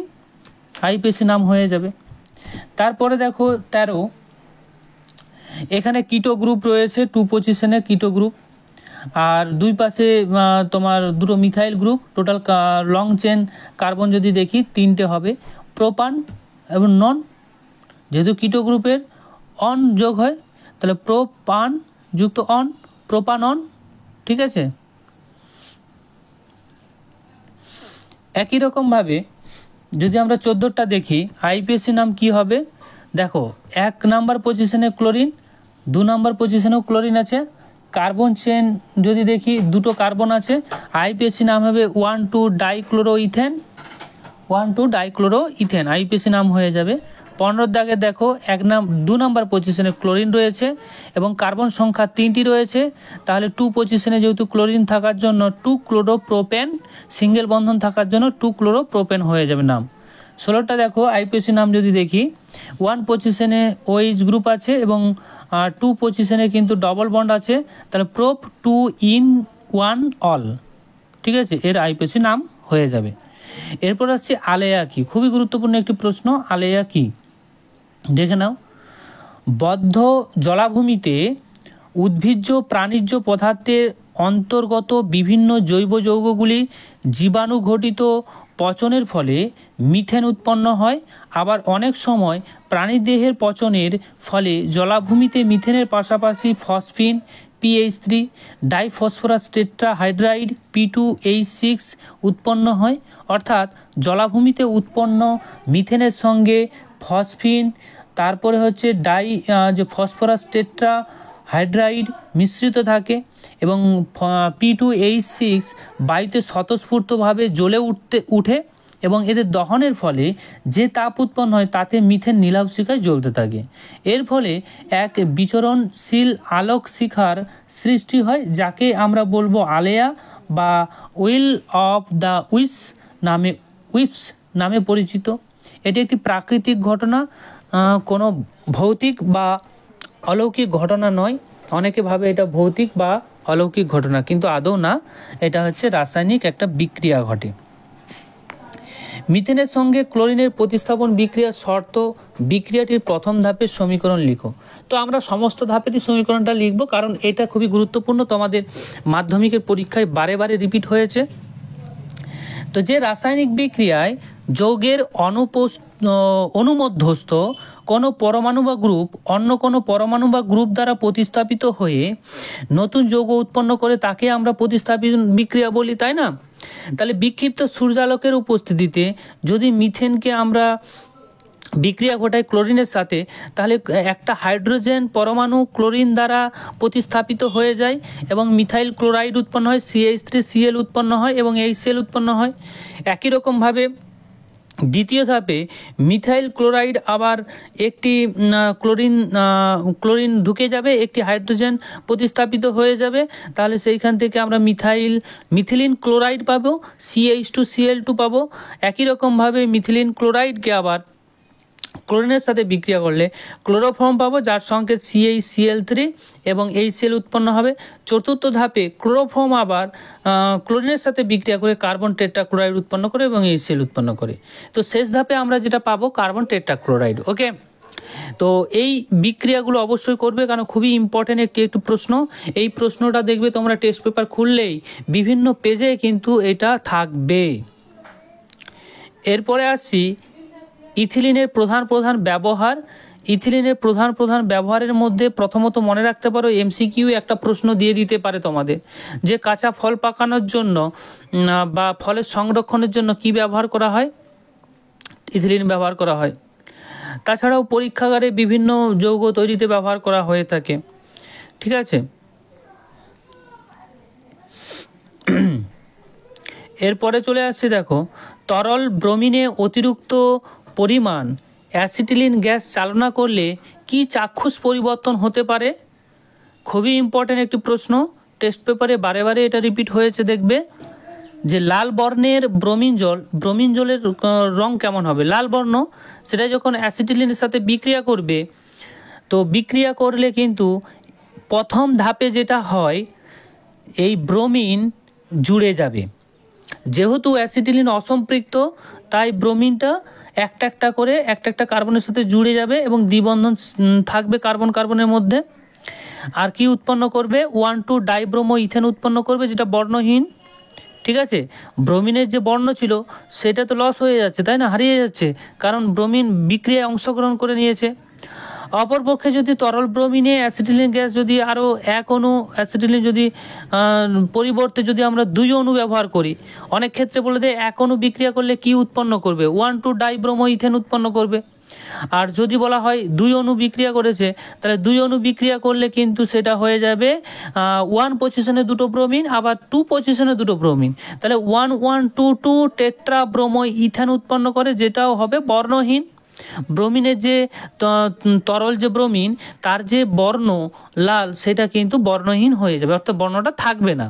IPAC নাম হয়ে যাবে। তারপরে দেখো 13, এখানে কিটো গ্রুপ রয়েছে 2 পজিশনে কিটো গ্রুপ, আর দুই পাশে তোমার দুটো methyl group, total long chain carbon যদি দেখি 3টে হবে, প্রোপান এবং নন, যেহেতু কিটো গ্রুপের অন যোগ হয় তাহলে প্রোপান যুক্ত অন, প্রোপানন। ঠিক আছে, একই রকমভাবে যদি আমরা 14টা দেখি, আইপিএসসি নাম কি হবে দেখো, 1 নাম্বার পজিশনে ক্লোরিন, 2 নাম্বার পজিশনেও ক্লোরিন আছে, কার্বন চেন যদি দেখি 2টো কার্বন আছে, আইপিএসসি নাম হবে 1,2 ডাইক্লোরোইথেন, 1,2 ডাইক্লোরোইথেন আইপিএসসি নাম হয়ে যাবে। 15 দাগে দেখো 2 নাম্বার পজিশনে ক্লোরিন রয়েছে এবং কার্বন সংখ্যা 3টি রয়েছে, তাহলে 2 পজিশনে যেহেতু ক্লোরিন থাকার জন্য 2 ক্লোরোপ্রোপেন, সিঙ্গেল বন্ধন থাকার জন্য 2 ক্লোরোপ্রোপেন হয়ে যাবে নাম। 16টা দেখো আইপিএসসি নাম যদি দেখি, 1 পজিশনে ওএইচ গ্রুপ আছে এবং 2 পজিশনে কিন্তু ডবল বন্ড আছে, তাহলে প্রোপ 2 in 1 অল। ঠিক আছে, এর আইপিএসসি নাম হয়ে যাবে। এরপর আসছে আলেয়া কি, খুবই গুরুত্বপূর্ণ একটি প্রশ্ন। আলেয়া কি দেখে নাও, বদ্ধ জলাভূমিতে উদ্ভিজ্জ প্রাণীজ পদার্থের অন্তর্গত বিভিন্ন জৈব যৌগগুলি জীবাণু ঘটিত পচনের ফলে মিথেন উৎপন্ন হয়। আবার অনেক সময় প্রাণীদেহের পচনের ফলে জলাভূমিতে মিথেনের পাশাপাশি ফসফিন, PH3, ডাইফসফরাস টেট্রাহাইড্রাইড, P2H6 উৎপন্ন হয়। অর্থাৎ জলাভূমিতে উৎপন্ন মিথেনের সঙ্গে ফসফিন, তারপরে হচ্ছে ফসফরাস টেট্রাহাইড্রাইড মিশ্রিত থাকে এবং P2H6 বায়ুতে স্বতঃস্ফূর্তভাবে জ্বলে উঠে এবং এদের দহনের ফলে যে তাপ উৎপন্ন হয় তাতে মিথেন নীলাভশিখায় জ্বলতে থাকে। এর ফলে এক বিচরণশীল আলোক শিখার সৃষ্টি হয়, যাকে আমরা বলবো আলেয়া বা উইল অফ দ্য উইপস নামে পরিচিত। এটি একটি প্রাকৃতিক ঘটনা, কোনো ভৌতিক বা অলৌকিক ঘটনা নয়। অনেকে ভাবে এটা ভৌতিক বা অলৌকিক ঘটনা, কিন্তু আদৌ না, এটা হচ্ছে রাসায়নিক একটা বিক্রিয়া ঘটে। মিথেনের সঙ্গে ক্লোরিনের প্রতিস্থাপন বিক্রিয়ার শর্ত, বিক্রিয়াটির প্রথম ধাপের সমীকরণ লিখো। তো আমরা সমস্ত ধাপেরই সমীকরণটা লিখব, কারণ এটা খুবই গুরুত্বপূর্ণ, তোমাদের মাধ্যমিকের পরীক্ষায় বারে বারে রিপিট হয়েছে। তো যে রাসায়নিক বিক্রিয়ায় যৌগের অনুমধ্যস্থ কোনো পরমাণু বা গ্রুপ অন্য কোনো পরমাণু বা গ্রুপ দ্বারা প্রতিস্থাপিত হয়ে নতুন যৌগ উৎপন্ন করে তাকে আমরা প্রতিস্থাপন বিক্রিয়া বলি, তাই না? তাহলে বিক্ষিপ্ত সূর্যালোকের উপস্থিতিতে যদি মিথেনকে আমরা বিক্রিয়া ঘটায় ক্লোরিনের সাথে, তাহলে একটা হাইড্রোজেন পরমাণু ক্লোরিন দ্বারা প্রতিস্থাপিত হয়ে যায় এবং মিথাইল ক্লোরাইড উৎপন্ন হয়, CH3Cl উৎপন্ন হয় এবং HCl উৎপন্ন হয়। একই রকমভাবে দ্বিতীয় ধাপে মিথাইল ক্লোরাইড আবার একটি ক্লোরিন ঢুকে যাবে, একটি হাইড্রোজেন প্রতিস্থাপিত হয়ে যাবে, তাহলে সেইখান থেকে আমরা মিথিলিন ক্লোরাইড পাবো, CH2Cl2 পাবো। একই রকমভাবে মিথিলিন ক্লোরাইডকে আবার ক্লোরিনের সাথে বিক্রিয়া করলে ক্লোরোফর্ম পাবো, যার সংকেত CH-Cl3 এবং HCl উৎপন্ন হবে। চতুর্থ ধাপে ক্লোরোফর্ম আবার ক্লোরিনের সাথে বিক্রিয়া করে কার্বন টেট্রাক্লোরাইড উৎপন্ন করে এবং HCl উৎপন্ন করে। তো শেষ ধাপে আমরা যেটা পাবো কার্বন টেট্রাক্লোরাইড। ওকে, তো এই বিক্রিয়াগুলো অবশ্যই করবে, কারণ খুবই ইম্পর্টেন্ট একটু প্রশ্ন। এই প্রশ্নটা দেখবে তোমরা টেস্ট পেপার খুললেই বিভিন্ন পেজে কিন্তু এটা থাকবে। এরপরে আসছি ইথিলিনের প্রধান ব্যবহার। ইথিলিনের প্রধান ব্যবহারের মধ্যে প্রথমত মনে রাখতে পারো, MCQ একটা প্রশ্ন দিয়ে দিতে পারে তোমাদের, যে কাঁচা ফল পাকানোর জন্য বা ফলের সংরক্ষণের জন্য কি ব্যবহার করা হয়? ইথিলিন ব্যবহার করা হয়। তাছাড়াও পরীক্ষাগারে বিভিন্ন যৌগ তৈরিতে ব্যবহার করা হয়ে থাকে। ঠিক আছে, এরপরে চলে আসছে দেখো, তরল ব্রোমিনে অতিরিক্ত পরিমাণ অ্যাসিটিলিন গ্যাস চালনা করলে কি চাক্ষুষ পরিবর্তন হতে পারে? খুবই ইম্পর্টেন্ট একটি প্রশ্ন, টেস্ট পেপারে বারে বারে এটা রিপিট হয়েছে। দেখবে যে লাল বর্ণের ব্রোমিন জলের রং কেমন হবে? লাল বর্ণ, সেটা যখন অ্যাসিটিলিনের সাথে বিক্রিয়া করবে, তো বিক্রিয়া করলে কিন্তু প্রথম ধাপে যেটা হয়, এই ব্রোমিন জুড়ে যাবে। যেহেতু অ্যাসিটিলিন অসম্পৃক্ত, তাই ব্রোমিনটা একটা কার্বনের সাথে জুড়ে যাবে এবং দ্বিবন্ধন থাকবে কার্বনের মধ্যে। আর কি উৎপন্ন করবে, 1,2 ডাইব্রোমো ইথেন উৎপন্ন করবে, যেটা বর্ণহীন। ঠিক আছে, ব্রোমিনের যে বর্ণ ছিল সেটা তো লস হয়ে যাচ্ছে, তাই না, হারিয়ে যাচ্ছে, কারণ ব্রোমিন বিক্রিয়ায় অংশগ্রহণ করে নিয়েছে। অপরপক্ষে যদি তরল ব্রোমিনে অ্যাসিটিলিন গ্যাস যদি আরও এক অণু অ্যাসিটিলিন যদি পরিবর্তে যদি আমরা 2 অণু ব্যবহার করি, অনেক ক্ষেত্রে বলে দেয় এক অণু বিক্রিয়া করলে কি উৎপন্ন করবে, 1,2 ডাইব্রোমো ইথেন উৎপন্ন করবে। আর যদি বলা হয় 2 অণু বিক্রিয়া করেছে, তাহলে 2 অণু বিক্রিয়া করলে কিন্তু সেটা হয়ে যাবে 1 পজিশনে 2টো ব্রোমিন, আবার 2 পজিশনে 2টো ব্রোমিন, তাহলে 1,1,2,2 টেট্রা ব্রোমো ইথেন উৎপন্ন করে, যেটাও হবে বর্ণহীন। ব্রোমিনের যে তরল যে ব্রোমিন তার যে বর্ণ লাল সেটা কিন্তু বর্ণহীন হয়ে যাবে, অর্থাৎ বর্ণটা থাকবে না।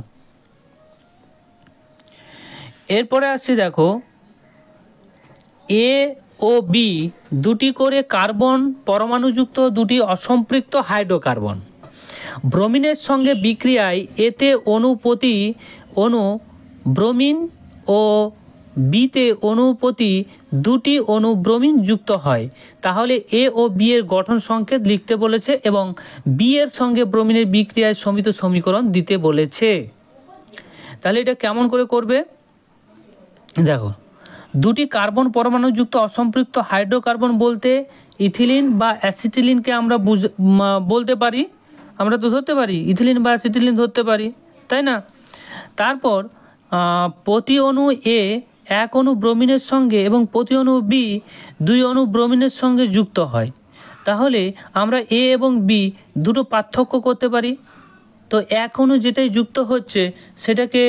এরপরে আসছে দেখো, এ ও বি দুটি করে কার্বন পরমাণুযুক্ত দুটি অসম্পৃক্ত হাইড্রোকার্বন ব্রোমিনের সঙ্গে বিক্রিয়ায় এতে প্রতি অণু ব্রোমিন ও বিতে প্রতি 2টি অণু ব্রোমিন যুক্ত হয়, তাহলে এ ও বি এর গঠন সংকেত লিখতে বলেছে এবং বি এর সঙ্গে ব্রোমিনের বিক্রিয়ায় সমিত সমীকরণ দিতে বলেছে। তাহলে এটা কেমন করে করবে, দেখো, 2টি কার্বন পরমাণুযুক্ত অসম্পৃক্ত হাইড্রোকার্বন বলতে ইথিলিন বা অ্যাসিটিলিনকে আমরা বলতে পারি, আমরা তো ধরতে পারি ইথিলিন বা অ্যাসিটিলিন ধরতে পারি, তাই না। তারপর প্রতি অণু এ 1 অণু ব্রোমিনের সঙ্গে এবং প্রতি অণু বি 2 অণু ব্রোমিনের সঙ্গে যুক্ত হয়, তাহলে আমরা এ এবং বি দুটো পার্থক্য করতে পারি। তো 1 অণু যেটাই যুক্ত হচ্ছে সেটাকে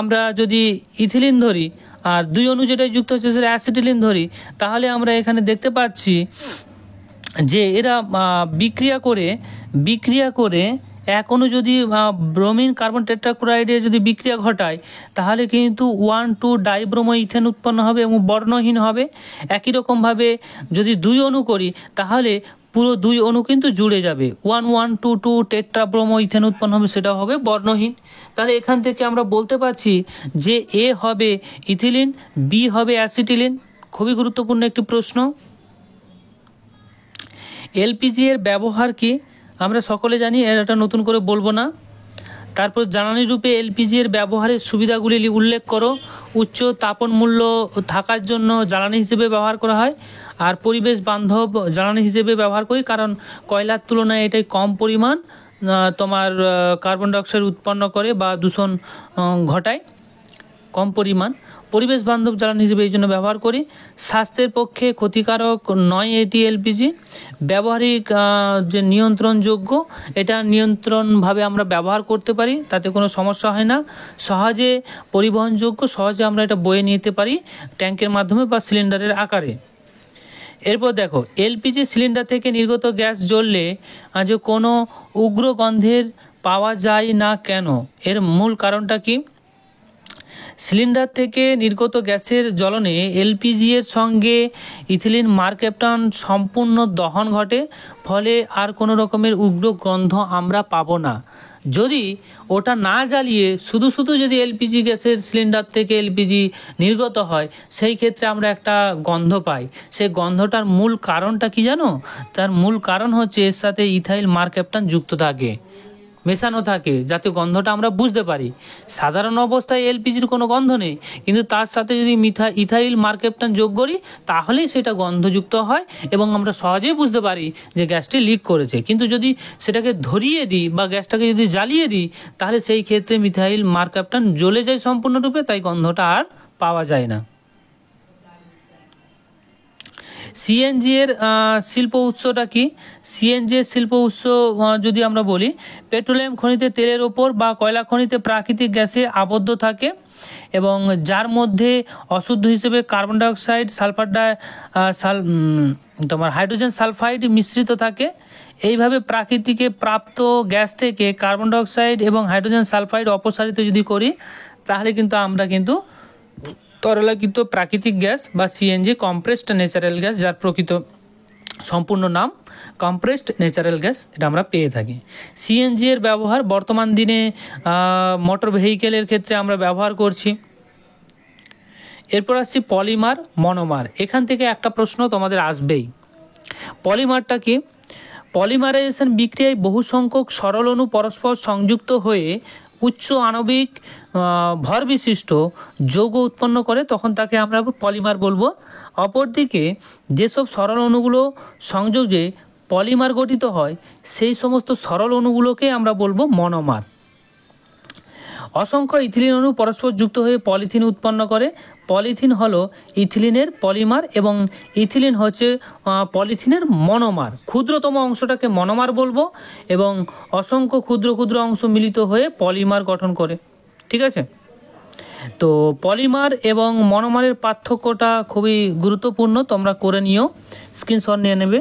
আমরা যদি ইথিলিন ধরি, আর 2 অণু যেটাই যুক্ত হচ্ছে সেটা অ্যাসিটিলিন ধরি, তাহলে আমরা এখানে দেখতে পাচ্ছি যে এরা বিক্রিয়া করে 1 অণু যদি ব্রোমিন কার্বন টেট্রাক্লোরাইডে যদি বিক্রিয়া ঘটায়, তাহলে কিন্তু 1,2 ডাইব্রোমো ইথেন উৎপন্ন হবে এবং বর্ণহীন হবে। একই রকমভাবে যদি 2 অণু করি, তাহলে পুরো 2 অণু কিন্তু জুড়ে যাবে, 1,1,2,2 টেট্রাব্রোমো ইথেন উৎপন্ন হবে, সেটা হবে বর্ণহীন। তাহলে এখান থেকে আমরা বলতে পারছি যে এ হবে ইথিলিন, বি হবে অ্যাসিটিলিন। খুবই গুরুত্বপূর্ণ একটি প্রশ্ন। এলপিজি এর ব্যবহার কি আমরা সকলে জানি, এটা নতুন করে বলবো না। তারপর জ্বালানি রূপে এলপিজি এর ব্যবহারের সুবিধাগুলি উল্লেখ করো। উচ্চ তাপন মূল্য থাকার জন্য জ্বালানি হিসেবে ব্যবহার করা হয়, আর পরিবেশ বান্ধব জ্বালানি হিসেবে ব্যবহার করি, কারণ কয়লার তুলনায় এটাই কম পরিমাণ তোমার কার্বন ডাইঅক্সাইড উৎপন্ন করে বা দূষণ ঘটায়, কম পরিমাণ। পরিবেশ বান্ধব জ্বালানি হিসেবে এই জন্য ব্যবহার করি। স্বাস্থ্যের পক্ষে ক্ষতিকারক নয় এটি এলপিজি। ব্যবহারিক যে নিয়ন্ত্রণযোগ্য, এটা নিয়ন্ত্রণভাবে আমরা ব্যবহার করতে পারি, তাতে কোনো সমস্যা হয় না। সহজে পরিবহনযোগ্য, সহজে আমরা এটা বয়ে নিতে পারি ট্যাঙ্কের মাধ্যমে বা সিলিন্ডারের আকারে। এরপর দেখো, এলপিজি সিলিন্ডার থেকে নির্গত গ্যাস জ্বললে যে কোনো উগ্র গন্ধের পাওয়া যায় না কেন, এর মূল কারণটা কি? সিলিন্ডার থেকে নির্গত গ্যাসের জ্বলনে এলপিজি এর সঙ্গে ইথিলিন মারক্যাপটন সম্পূর্ণ দহন ঘটে, ফলে আর কোনো রকমের উগ্র গন্ধ আমরা পাবো না। যদি ওটা না জ্বালিয়ে শুধু যদি এলপিজি গ্যাসের সিলিন্ডার থেকে এলপিজি নির্গত হয়, সেই ক্ষেত্রে আমরা একটা গন্ধ পাই। সেই গন্ধটার মূল কারণটা কি জানো? তার মূল কারণ হচ্ছে এর সাথে ইথাইল মারক্যাপটন যুক্ত থাকে, মেশানো থাকে, যাতে গন্ধটা আমরা বুঝতে পারি। সাধারণ অবস্থায় এলপিজির কোনো গন্ধ নেই, কিন্তু তার সাথে যদি ইথাইল মারক্যাপটন যোগ করি, তাহলেই সেটা গন্ধযুক্ত হয় এবং আমরা সহজেই বুঝতে পারি যে গ্যাসটি লিক করেছে। কিন্তু যদি সেটাকে ধরিয়ে দিই বা গ্যাসটাকে যদি জ্বালিয়ে দিই, তাহলে সেই ক্ষেত্রে মিথাইল মারক্যাপটন জ্বলে যায় সম্পূর্ণরূপে, তাই গন্ধটা আর পাওয়া যায় না। সিএনজি এর শিল্প উৎসটা কি? সিএনজি এর শিল্প উৎস যদি আমরা বলি, পেট্রোলিয়াম খনিতে তেলের ওপর বা কয়লা খনিতে প্রাকৃতিক গ্যাসে আবদ্ধ থাকে এবং যার মধ্যে অশুদ্ধ হিসেবে কার্বন ডাইঅক্সাইড, তোমার হাইড্রোজেন সালফাইড মিশ্রিত থাকে। এইভাবে প্রাকৃতিকে প্রাপ্ত গ্যাস থেকে কার্বন ডাইঅক্সাইড এবং হাইড্রোজেন সালফাইড অপসারিত যদি করি, তাহলে কিন্তু আমরা তরলাকৃত প্রাকৃতিক গ্যাস বা সিএনজি, কম্প্রেসড ন্যাচারাল গ্যাস, যার প্রকৃত সম্পূর্ণ নাম কম্প্রেসড ন্যাচারাল গ্যাস, এটা আমরা পেয়ে থাকি। সিএনজি এর ব্যবহার বর্তমান দিনে মোটর ভেহিকেলের ক্ষেত্রে আমরা ব্যবহার করছি। এরপর আসছি পলিমার, মনোমার। এখান থেকে একটা প্রশ্ন তোমাদের আসবেই, পলিমারটা কি? পলিমারাইজেশন বিক্রিয়ায় বহু সংখ্যক সরল অণু পরস্পর সংযুক্ত হয়ে উচ্চ আণবিক ভর বিশিষ্ট যৌগ উৎপন্ন করে, তখন তাকে আমরা পলিমার বলবো। অপরদিকে যেসব সরল অণুগুলো সংযোগে পলিমার গঠিত হয় সেই সমস্ত সরল অণুগুলোকে আমরা বলবো মনোমার। অসংখ্য ইথিলিন অণু পরস্পর যুক্ত হয়ে পলিথিন উৎপন্ন করে। পলিথিন হলো ইথিলিনের পলিমার এবং ইথিলিন হচ্ছে পলিথিনের মনোমার। ক্ষুদ্রতম অংশটাকে মনোমার বলবো এবং অসংখ্য ক্ষুদ্র ক্ষুদ্র অংশ মিলিত হয়ে পলিমার গঠন করে। ঠিক আছে, তো পলিমার এবং মনোমারের পার্থক্যটা খুবই গুরুত্বপূর্ণ, তোমরা করে নিও, স্ক্রিনশট নিয়ে নেবে।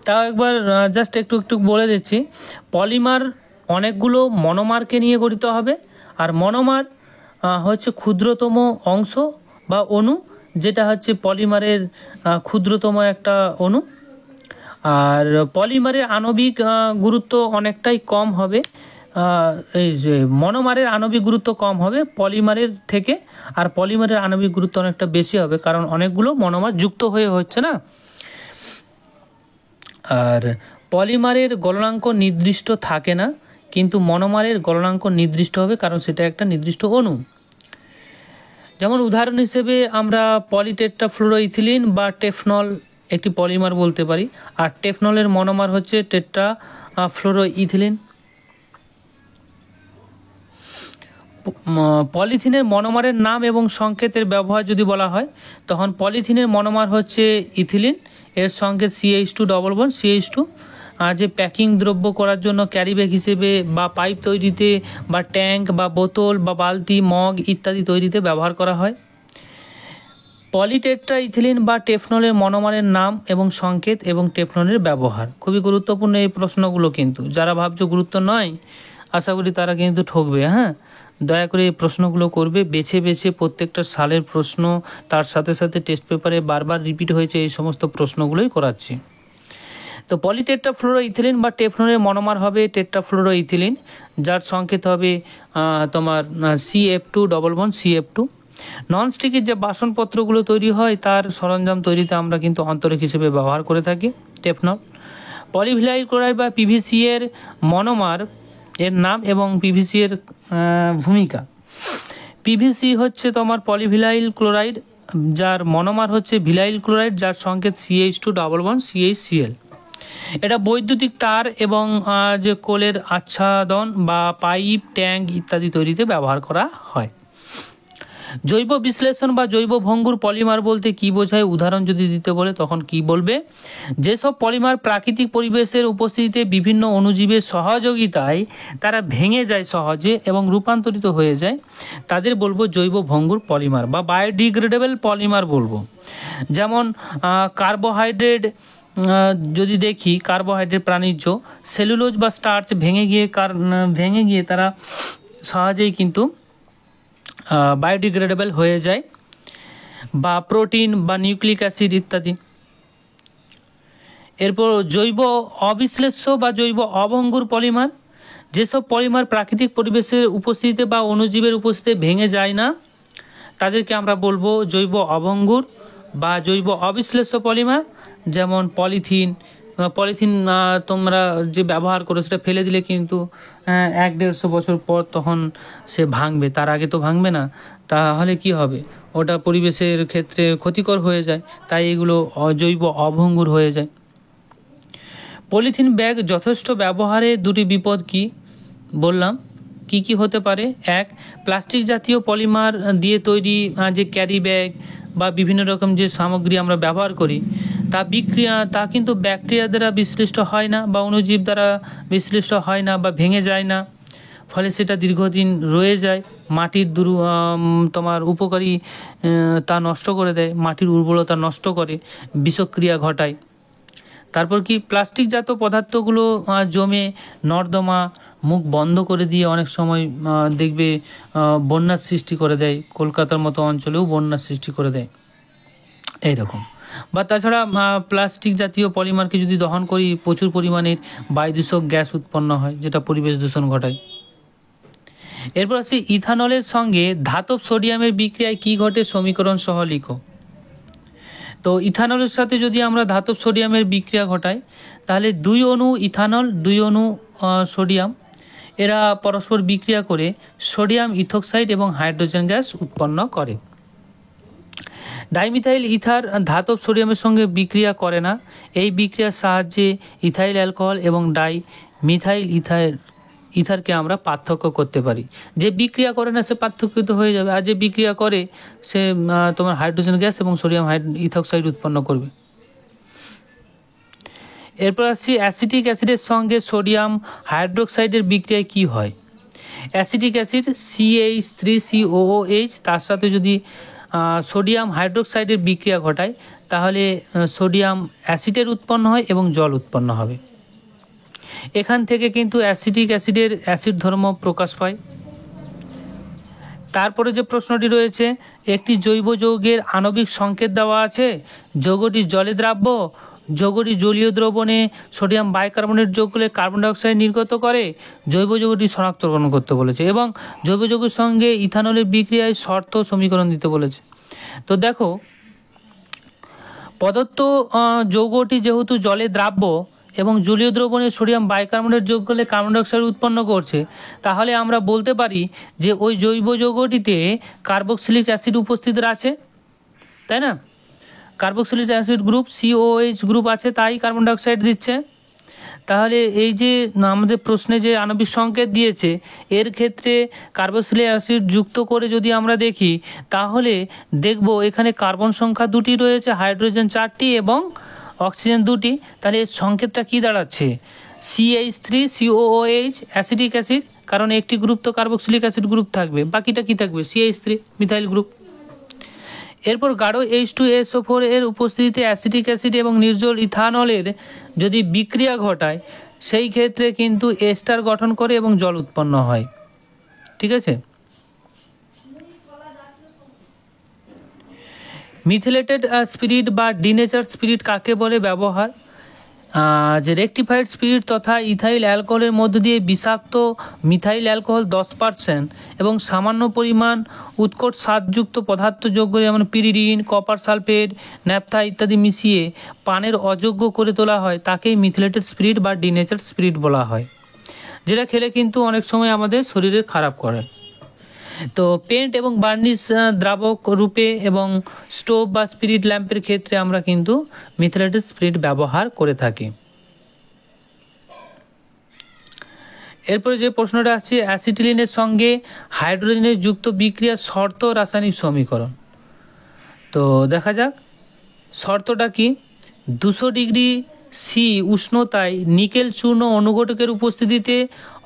তাও একবার জাস্ট একটু বলে দিচ্ছি। পলিমার অনেকগুলো মনোমারকে নিয়ে গঠিত হবে, আর মনোমার হচ্ছে ক্ষুদ্রতম অংশ বা অণু, যেটা হচ্ছে পলিমারের ক্ষুদ্রতম একটা অণু। আর পলিমারের আণবিক গুরুত্ব অনেকটাই কম হবে, এই যে মনোমারের আণবিক গুরুত্ব কম হবে পলিমারের থেকে, আর পলিমারের আণবিক গুরুত্ব অনেকটা বেশি হবে, কারণ অনেকগুলো মনোমার যুক্ত হয়ে হচ্ছে না। আর পলিমারের গলনাঙ্ক নির্দিষ্ট থাকে না, কিন্তু মনোমারের গলনাঙ্ক নির্দিষ্ট হবে, কারণ সেটা একটা নির্দিষ্ট অণু। যেমন উদাহরণ হিসেবে আমরা পলিটেট্রাফ্লুরোইথিলিন বা টেফনল একটি পলিমার বলতে পারি, আর টেফনলের মনোমার হচ্ছে টেট্রাফ্লুরোইথিলিন। পলিথিনের মনোমারের নাম এবং সংকেতের ব্যবহার যদি বলা হয়, তখন পলিথিনের মনোমার হচ্ছে ইথিলিন, এর সংকেত CH2 ডবল বন্ড CH2। যে প্যাকিং দ্রব্য করার জন্য ক্যারি ব্যাগ হিসেবে বা পাইপ তৈরিতে বা ট্যাঙ্ক বা বোতল বা বালতি মগ ইত্যাদি তৈরিতে ব্যবহার করা হয়। পলিটেট্রা ইথিলিন বা টেফনলের মনোমারের নাম এবং সংকেত এবং টেফনলের ব্যবহার খুবই গুরুত্বপূর্ণ। এই প্রশ্নগুলো কিন্তু যারা ভাবছো গুরুত্ব নয়, আশা করি তারা কিন্তু ঠকবে। হ্যাঁ, দয়া করে এই প্রশ্নগুলো করবে, বেছে বেছে প্রত্যেকটা সালের প্রশ্ন, তার সাথে সাথে টেস্ট পেপারে বারবার রিপিট হয়েছে এই সমস্ত প্রশ্নগুলোই করাচ্ছি। তো পলিটেট্রাফ্লুরোইথিলিন বা টেফনলের মনোমার হবে টেট্রাফ্লুরোইথিলিন, যার সংকেত হবে তোমার CF2 ডবল বন্ড CF2। ননস্টিকের যে বাসনপত্রগুলো তৈরি হয় তার সরঞ্জাম তৈরিতে আমরা কিন্তু অন্তরক হিসেবে ব্যবহার করে থাকি টেফনল। পলিভিনাইল ক্লোরাইড বা PVC এর মনোমার এর নাম এবং PVC এর ভূমিকা। PVC হচ্ছে তোমার পলিভিনাইল ক্লোরাইড, যার মনোমার হচ্ছে ভিনাইল ক্লোরাইড, যার সংকেত CH2 ডবল বন্ড CHCl। এটা বৈদ্যুতিক তার এবং যে কোলের আচ্ছাদন বা পাইপ ট্যাঙ্ক ইত্যাদি তৈরিতে ব্যবহার করা হয়। জৈব বিশ্লেষণ বা জৈব ভঙ্গুর পলিমার বলতে কি বোঝায়, উদাহরণ যদি দিতে বলে তখন কি বলবে? যেসব পলিমার প্রাকৃতিক পরিবেশের উপস্থিতিতে বিভিন্ন অণুজীবের সহযোগিতায় তারা ভেঙে যায় সহজে এবং রূপান্তরিত হয়ে যায়, তাদের বলবো জৈব ভঙ্গুর পলিমার বা বায়োডিগ্রেডেবল পলিমার বলবো। যেমন কার্বোহাইড্রেট যদি দেখি, কার্বোহাইড্রেট প্রাণীজ সেলুলোজ বা স্টার্চ ভেঙে গিয়ে তারা সহজেই কিন্তু বায়োডিগ্রেডেবল হয়ে যায়, বা প্রোটিন বা নিউক্লিক অ্যাসিড ইত্যাদি। এরপর জৈব অবিশ্লেষ্য বা জৈব অভঙ্গুর পলিমার, যেসব পলিমার প্রাকৃতিক পরিবেশের উপস্থিতিতে বা অণুজীবের উপস্থিতিতে ভেঙে যায় না, তাদেরকে আমরা বলবো জৈব অভঙ্গুর বা জৈব অবিশ্লেষ্য পলিমার। যেমন পলিথিন তোমরা যে ব্যবহার করো সেটা ফেলে দিলে কিন্তু 100-150 বছর পর তখন সে ভাঙবে, তার আগে তো ভাঙবে না, তাহলে কি হবে? ওটা পরিবেশের ক্ষেত্রে ক্ষতিকর হয়ে যায়, তাই এগুলো জৈব অভঙ্গুর হয়ে যায়। পলিথিন ব্যাগ যথেষ্ট ব্যবহারে দুটি বিপদ কি বললাম, কি হতে পারে? এক, প্লাস্টিক জাতীয় পলিমার দিয়ে তৈরি যে ক্যারি ব্যাগ বা বিভিন্ন রকম যে সামগ্রী আমরা ব্যবহার করি তা কিন্তু ব্যাকটেরিয়া দ্বারা বিশ্লিষ্ট হয় না বা অণুজীব দ্বারা বিশ্লিষ্ট হয় না বা ভেঙে যায় না, ফলে সেটা দীর্ঘদিন রয়ে যায়, মাটির তোমার উপকারী তা নষ্ট করে দেয়, মাটির উর্বরতা নষ্ট করে, বিষক্রিয়া ঘটায়। তারপর কি, প্লাস্টিকজাত পদার্থগুলো জমে নর্দমা মুখ বন্ধ করে দিয়ে অনেক সময় দেখবে বন্যার সৃষ্টি করে দেয়, কলকাতার মতো অঞ্চলেও বন্যার সৃষ্টি করে দেয় এইরকম। বা তাছাড়া প্লাস্টিক জাতীয় পলিমারকে যদি দহন করি প্রচুর পরিমাণের বায়ুদূষক গ্যাস উৎপন্ন হয়, যেটা পরিবেশ দূষণ ঘটায়। এরপর আছে ইথানলের সঙ্গে ধাতব সোডিয়ামের বিক্রিয়ায় কি ঘটে, সমীকরণ সহ লিখো। তো ইথানলের সাথে যদি আমরা ধাতব সোডিয়ামের বিক্রিয়া ঘটাই তাহলে 2 অণু ইথানল 2 অণু সোডিয়াম এরা পরস্পর বিক্রিয়া করে সোডিয়াম ইথোক্সাইড এবং হাইড্রোজেন গ্যাস উৎপন্ন করে। ডাইমিথাইল ইথার ধাতব সোডিয়ামের সঙ্গে বিক্রিয়া করে না। এই বিক্রিয়ার সাহায্যে ইথাইল অ্যালকোহল এবং ডাই মিথাইল ইথারকে আমরা পার্থক্য করতে পারি। যে বিক্রিয়া করে না সে পার্থক্যিত হয়ে যাবে, আর যে বিক্রিয়া করে সে তোমার হাইড্রোজেন গ্যাস এবং সোডিয়াম ইথোক্সাইড উৎপন্ন করবে। এরপর আসছি অ্যাসিটিক অ্যাসিডের সঙ্গে সোডিয়াম হাইড্রোক্সাইডের বিক্রিয়ায় কি হয়। অ্যাসিটিক অ্যাসিড CH3COOH তার সাথে যদি সোডিয়াম হাইড্রোক্সাইডের বিক্রিয়া ঘটায় তাহলে সোডিয়াম অ্যাসিডের উৎপন্ন হয় এবং জল উৎপন্ন হবে। এখান থেকে কিন্তু অ্যাসিটিক অ্যাসিডের অ্যাসিড ধর্ম প্রকাশ পায়। তারপরে যে প্রশ্নটি রয়েছে, একটি জৈব যৌগের আণবিক সংকেত দেওয়া আছে, যৌগটি জলে দ্রাব্য, যৌগটি জলীয় দ্রবণে সোডিয়াম বাইকার্বনেট যোগ করলে কার্বন ডাইঅক্সাইড নির্গত করে, জৈব যৌগটি শনাক্তকরণ করতে বলেছে এবং জৈব যৌগের সঙ্গে ইথানলের বিক্রিয়ায় শর্ত সমীকরণ দিতে বলেছে। তো দেখো, প্রদত্ত যৌগটি যেহেতু জলে দ্রাব্য এবং জলীয় দ্রবণে সোডিয়াম বাইকার্বনেট যোগ করলে কার্বন ডাইঅক্সাইড উৎপন্ন করছে, তাহলে আমরা বলতে পারি যে ওই জৈব যৌগটিতে কার্বক্সিলিক অ্যাসিড উপস্থিত আছে, তাই না? Carboxylic acid group COOH group আছে, তাই কার্বন ডাইঅক্সাইড দিচ্ছে। তাহলে এই যে আমাদের প্রশ্নে যে আণবিক সংকেত দিয়েছে এর ক্ষেত্রে কার্বক্সিলিক অ্যাসিড যুক্ত করে যদি আমরা দেখি তাহলে দেখব এখানে কার্বন সংখ্যা 2টি রয়েছে, হাইড্রোজেন 4টি এবং অক্সিজেন 2টি। তাহলে এর সংকেতটা কী দাঁড়াচ্ছে? CH3COOH অ্যাসিটিক অ্যাসিড, কারণ একটি গ্রুপ তো কার্বক্সিলিক অ্যাসিড গ্রুপ থাকবে, বাকিটা কি থাকবে? CH3 methyl group. এরপর গাঢ় H2SO4 এর উপস্থিতিতে অ্যাসিটিক অ্যাসিড এবং নির্জল ইথানলের যদি বিক্রিয়া ঘটায় সেই ক্ষেত্রে কিন্তু এস্টার গঠন করে এবং জল উৎপন্ন হয়। ঠিক আছে। মিথিলেটেড স্পিরিট বা ডিনেচার স্পিরিট কাকে বলে? ব্যবহার যে রেকটিফাইড স্পিরিট তথা ইথাইল অ্যালকোহলের মধ্য দিয়ে বিষাক্ত মিথাইল অ্যালকোহল 10% এবং সামান্য পরিমাণ উৎকট স্বাদযুক্ত পদার্থ যোগ করে যেমন পিরিডিন, কপার সালফেট, ন্যাপথা ইত্যাদি মিশিয়ে পানের অযোগ্য করে তোলা হয়, তাকেই মিথিলেটেড স্পিরিট বা ডিনেচার স্পিরিট বলা হয়, যেটা খেলে কিন্তু অনেক সময় আমাদের শরীরে খারাপ করে। তো পেন্ট এবং বার্নিশ দ্রাবক রূপে এবং স্টোভ বা স্পিরিট ল্যাম্পের ক্ষেত্রে আমরা কিন্তু মিথিলেটেড স্পিরিট ব্যবহার করে থাকি। এরপরে যে প্রশ্নটা আসছে, অ্যাসিটিলিনের সঙ্গে হাইড্রোজেনের যুক্ত বিক্রিয়ার শর্ত রাসায়নিক সমীকরণ। তো দেখা যাক শর্তটা কি। 200 ডিগ্রি C উষ্ণতায় নিকেল চূর্ণ অনুঘটকের উপস্থিতিতে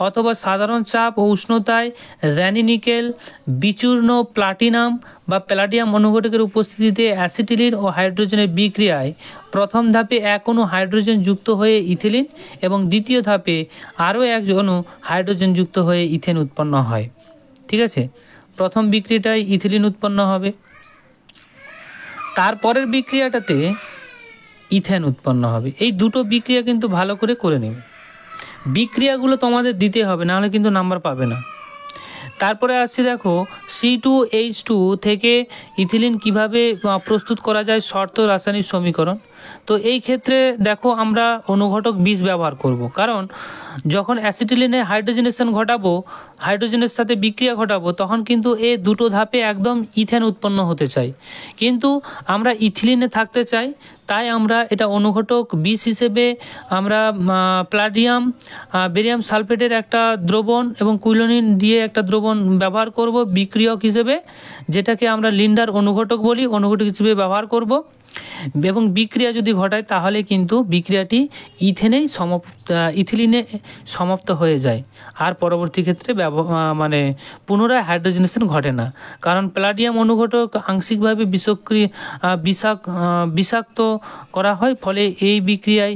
অথবা সাধারণ চাপ ও উষ্ণতায় র্যানি নিকেল বিচূর্ণ প্লাটিনাম বা প্যালাডিয়াম অনুঘটকের উপস্থিতিতে অ্যাসিটিলিন ও হাইড্রোজেনের বিক্রিয়ায় প্রথম ধাপে এক অণু হাইড্রোজেন যুক্ত হয়ে ইথিলিন এবং দ্বিতীয় ধাপে আরও এক অণু হাইড্রোজেন যুক্ত হয়ে ইথেন উৎপন্ন হয়। ঠিক আছে, প্রথম বিক্রিয়াটায় ইথিলিন উৎপন্ন হবে, তারপরের বিক্রিয়াটাতে ইথেন উৎপন্ন হবে। এই দুটো বিক্রিয়া কিন্তু ভালো করে নেবে, বিক্রিয়াগুলো তোমাদের দিতে হবে, নাহলে কিন্তু নাম্বার পাবে না। তারপরে আসছে দেখো C2H2 থেকে ইথিলিন কিভাবে প্রস্তুত করা যায়, শর্ত রাসায়নিক সমীকরণ। তো এই ক্ষেত্রে দেখো আমরা অনুঘটক 20 ব্যবহার করব, কারণ যখন অ্যাসিটিলিনে হাইড্রোজেনেশন ঘটাবো, হাইড্রোজেনের সাথে বিক্রিয়া ঘটাবো, তখন কিন্তু এই দুটো ধাপে একদম ইথেন উৎপন্ন হতে চাই, কিন্তু আমরা ইথিলিনে থাকতে চাই, তাই আমরা এটা অনুঘটক 20 হিসেবে আমরা প্লাডিয়াম বেরিয়াম সালফেটের একটা দ্রবণ এবং কুইলোনিন দিয়ে একটা দ্রবণ ব্যবহার করব বিক্রিয়ক হিসেবে, যেটাকে আমরা লিন্ডার অনুঘটক বলি, অনুঘটক হিসেবে ব্যবহার করব এবং বিক্রিয়া যদি ঘটায় তাহলে কিন্তু বিক্রিয়াটি ইথিলিনে সমাপ্ত হয়ে যায়, আর পরবর্তী ক্ষেত্রে পুনরায় হাইড্রোজেনেশন ঘটে না, কারণ প্যালাডিয়াম অনুঘটক আংশিকভাবে বিষাক্ত করা হয়, ফলে এই বিক্রিয়ায়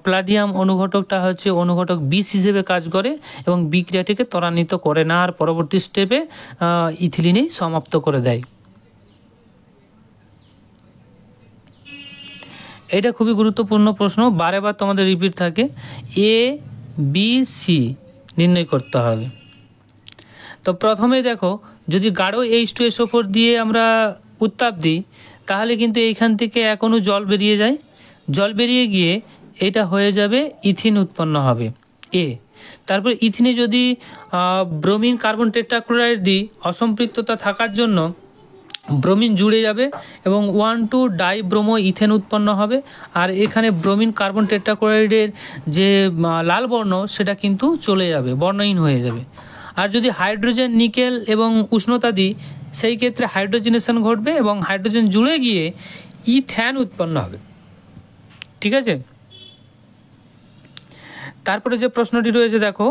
প্যালাডিয়াম অনুঘটকটা হচ্ছে অনুঘটক 20 হিসেবে কাজ করে এবং বিক্রিয়াটিকে ত্বরান্বিত করে না, আর পরবর্তী স্টেপে ইথিলিনেই সমাপ্ত করে দেয়। এটা খুবই গুরুত্বপূর্ণ প্রশ্ন, বারে বার তোমাদের রিপিট থাকে। ABC নির্ণয় করতে হবে। তো প্রথমে দেখো, যদি গাঢ় H2SO4 দিয়ে আমরা উত্তাপ দিই তাহলে কিন্তু এইখান থেকে এক অণু জল বেরিয়ে যায়, জল বেরিয়ে গিয়ে এটা হয়ে যাবে ইথিন উৎপন্ন হবে এ। তারপর ইথিনে যদি ব্রোমিন কার্বন টেট্রাক্লোরাইড দিই, অসম্পৃক্ততা থাকার জন্য ব্রোমিন জুড়ে যাবে এবং 1,2 ডাইব্রোমো ইথেন উৎপন্ন হবে। আর এখানে ব্রোমিন কার্বন টেট্রাক্লোরাইডের যে লাল বর্ণ সেটা কিন্তু চলে যাবে, বর্ণহীন হয়ে যাবে। আর যদি হাইড্রোজেন, নিকেল এবং উষ্ণতা দিই, সেই ক্ষেত্রে হাইড্রোজেনেশন ঘটবে এবং হাইড্রোজেন জুড়ে গিয়ে ইথ্যান উৎপন্ন হবে। ঠিক আছে, তারপরে যে প্রশ্নটি রয়েছে দেখো,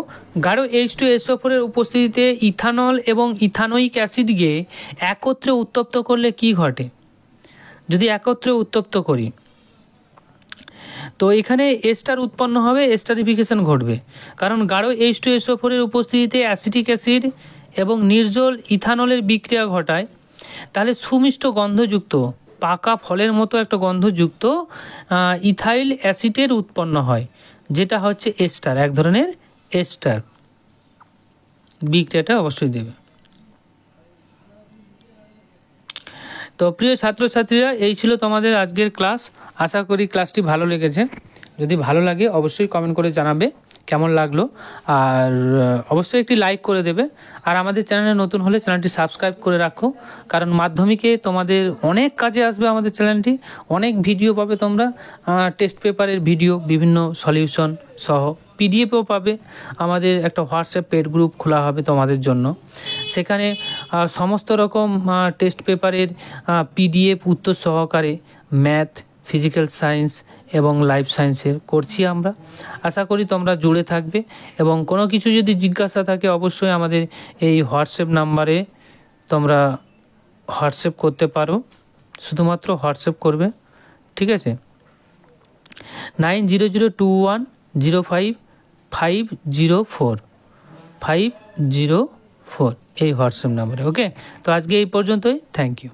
গাঢ় H2SO4 এর উপস্থিতিতে ইথানল এবং ইথানোয়িক অ্যাসিডকে একত্রে উত্তপ্ত করলে কি ঘটে? যদি একত্রে উত্তপ্ত করি তো এখানে এস্টার উৎপন্ন হবে, এস্টারিফিকেশন ঘটবে। কারণ গাঢ় H2SO4 এর উপস্থিতিতে অ্যাসিটিক অ্যাসিড এবং নির্জল ইথানলের বিক্রিয়া ঘটায়, তাহলে সুমিষ্ট গন্ধযুক্ত পাকা ফলের মতো একটা গন্ধযুক্ত ইথাইল অ্যাসিডের উৎপন্ন হয়, যেটা হচ্ছে এস্টার, এক ধরনের এস্টার। বিক্রিয়াটা অবশ্যই দেবে। তো প্রিয় ছাত্রছাত্রীরা, এই ছিল তোমাদের আজকের ক্লাস। আশা করি ক্লাসটি ভালো লেগেছে। যদি ভালো লাগে অবশ্যই কমেন্ট করে জানাবে কেমন লাগলো, আর অবশ্যই একটি লাইক করে দেবে। আর আমাদের চ্যানেলে নতুন হলে চ্যানেলটি সাবস্ক্রাইব করে রাখো, কারণ মাধ্যমিকে তোমাদের অনেক কাজে আসবে আমাদের চ্যানেলটি। অনেক ভিডিও পাবে তোমরা, টেস্ট পেপারের ভিডিও, বিভিন্ন সলিউশন সহ পিডিএফও পাবে। আমাদের একটা হোয়াটসঅ্যাপ পেড গ্রুপ খোলা হবে তোমাদের জন্য, সেখানে সমস্ত রকম টেস্ট পেপারের পিডিএফ উত্তর সহকারে ম্যাথ, ফিজিক্যাল সায়েন্স এবং লাইফ সায়েন্সের করছি আমরা। আশা করি তোমরা জুড়ে থাকবে এবং কোনো কিছু যদি জিজ্ঞাসা থাকে অবশ্যই আমাদের এই হোয়াটসঅ্যাপ নাম্বারে তোমরা হোয়াটসঅ্যাপ করতে পারো, শুধুমাত্র হোয়াটসঅ্যাপ করবে। ঠিক আছে, 9002105504 এই হোয়াটসঅ্যাপ নাম্বারে। ওকে, তো আজকে এই পর্যন্তই। Thank you.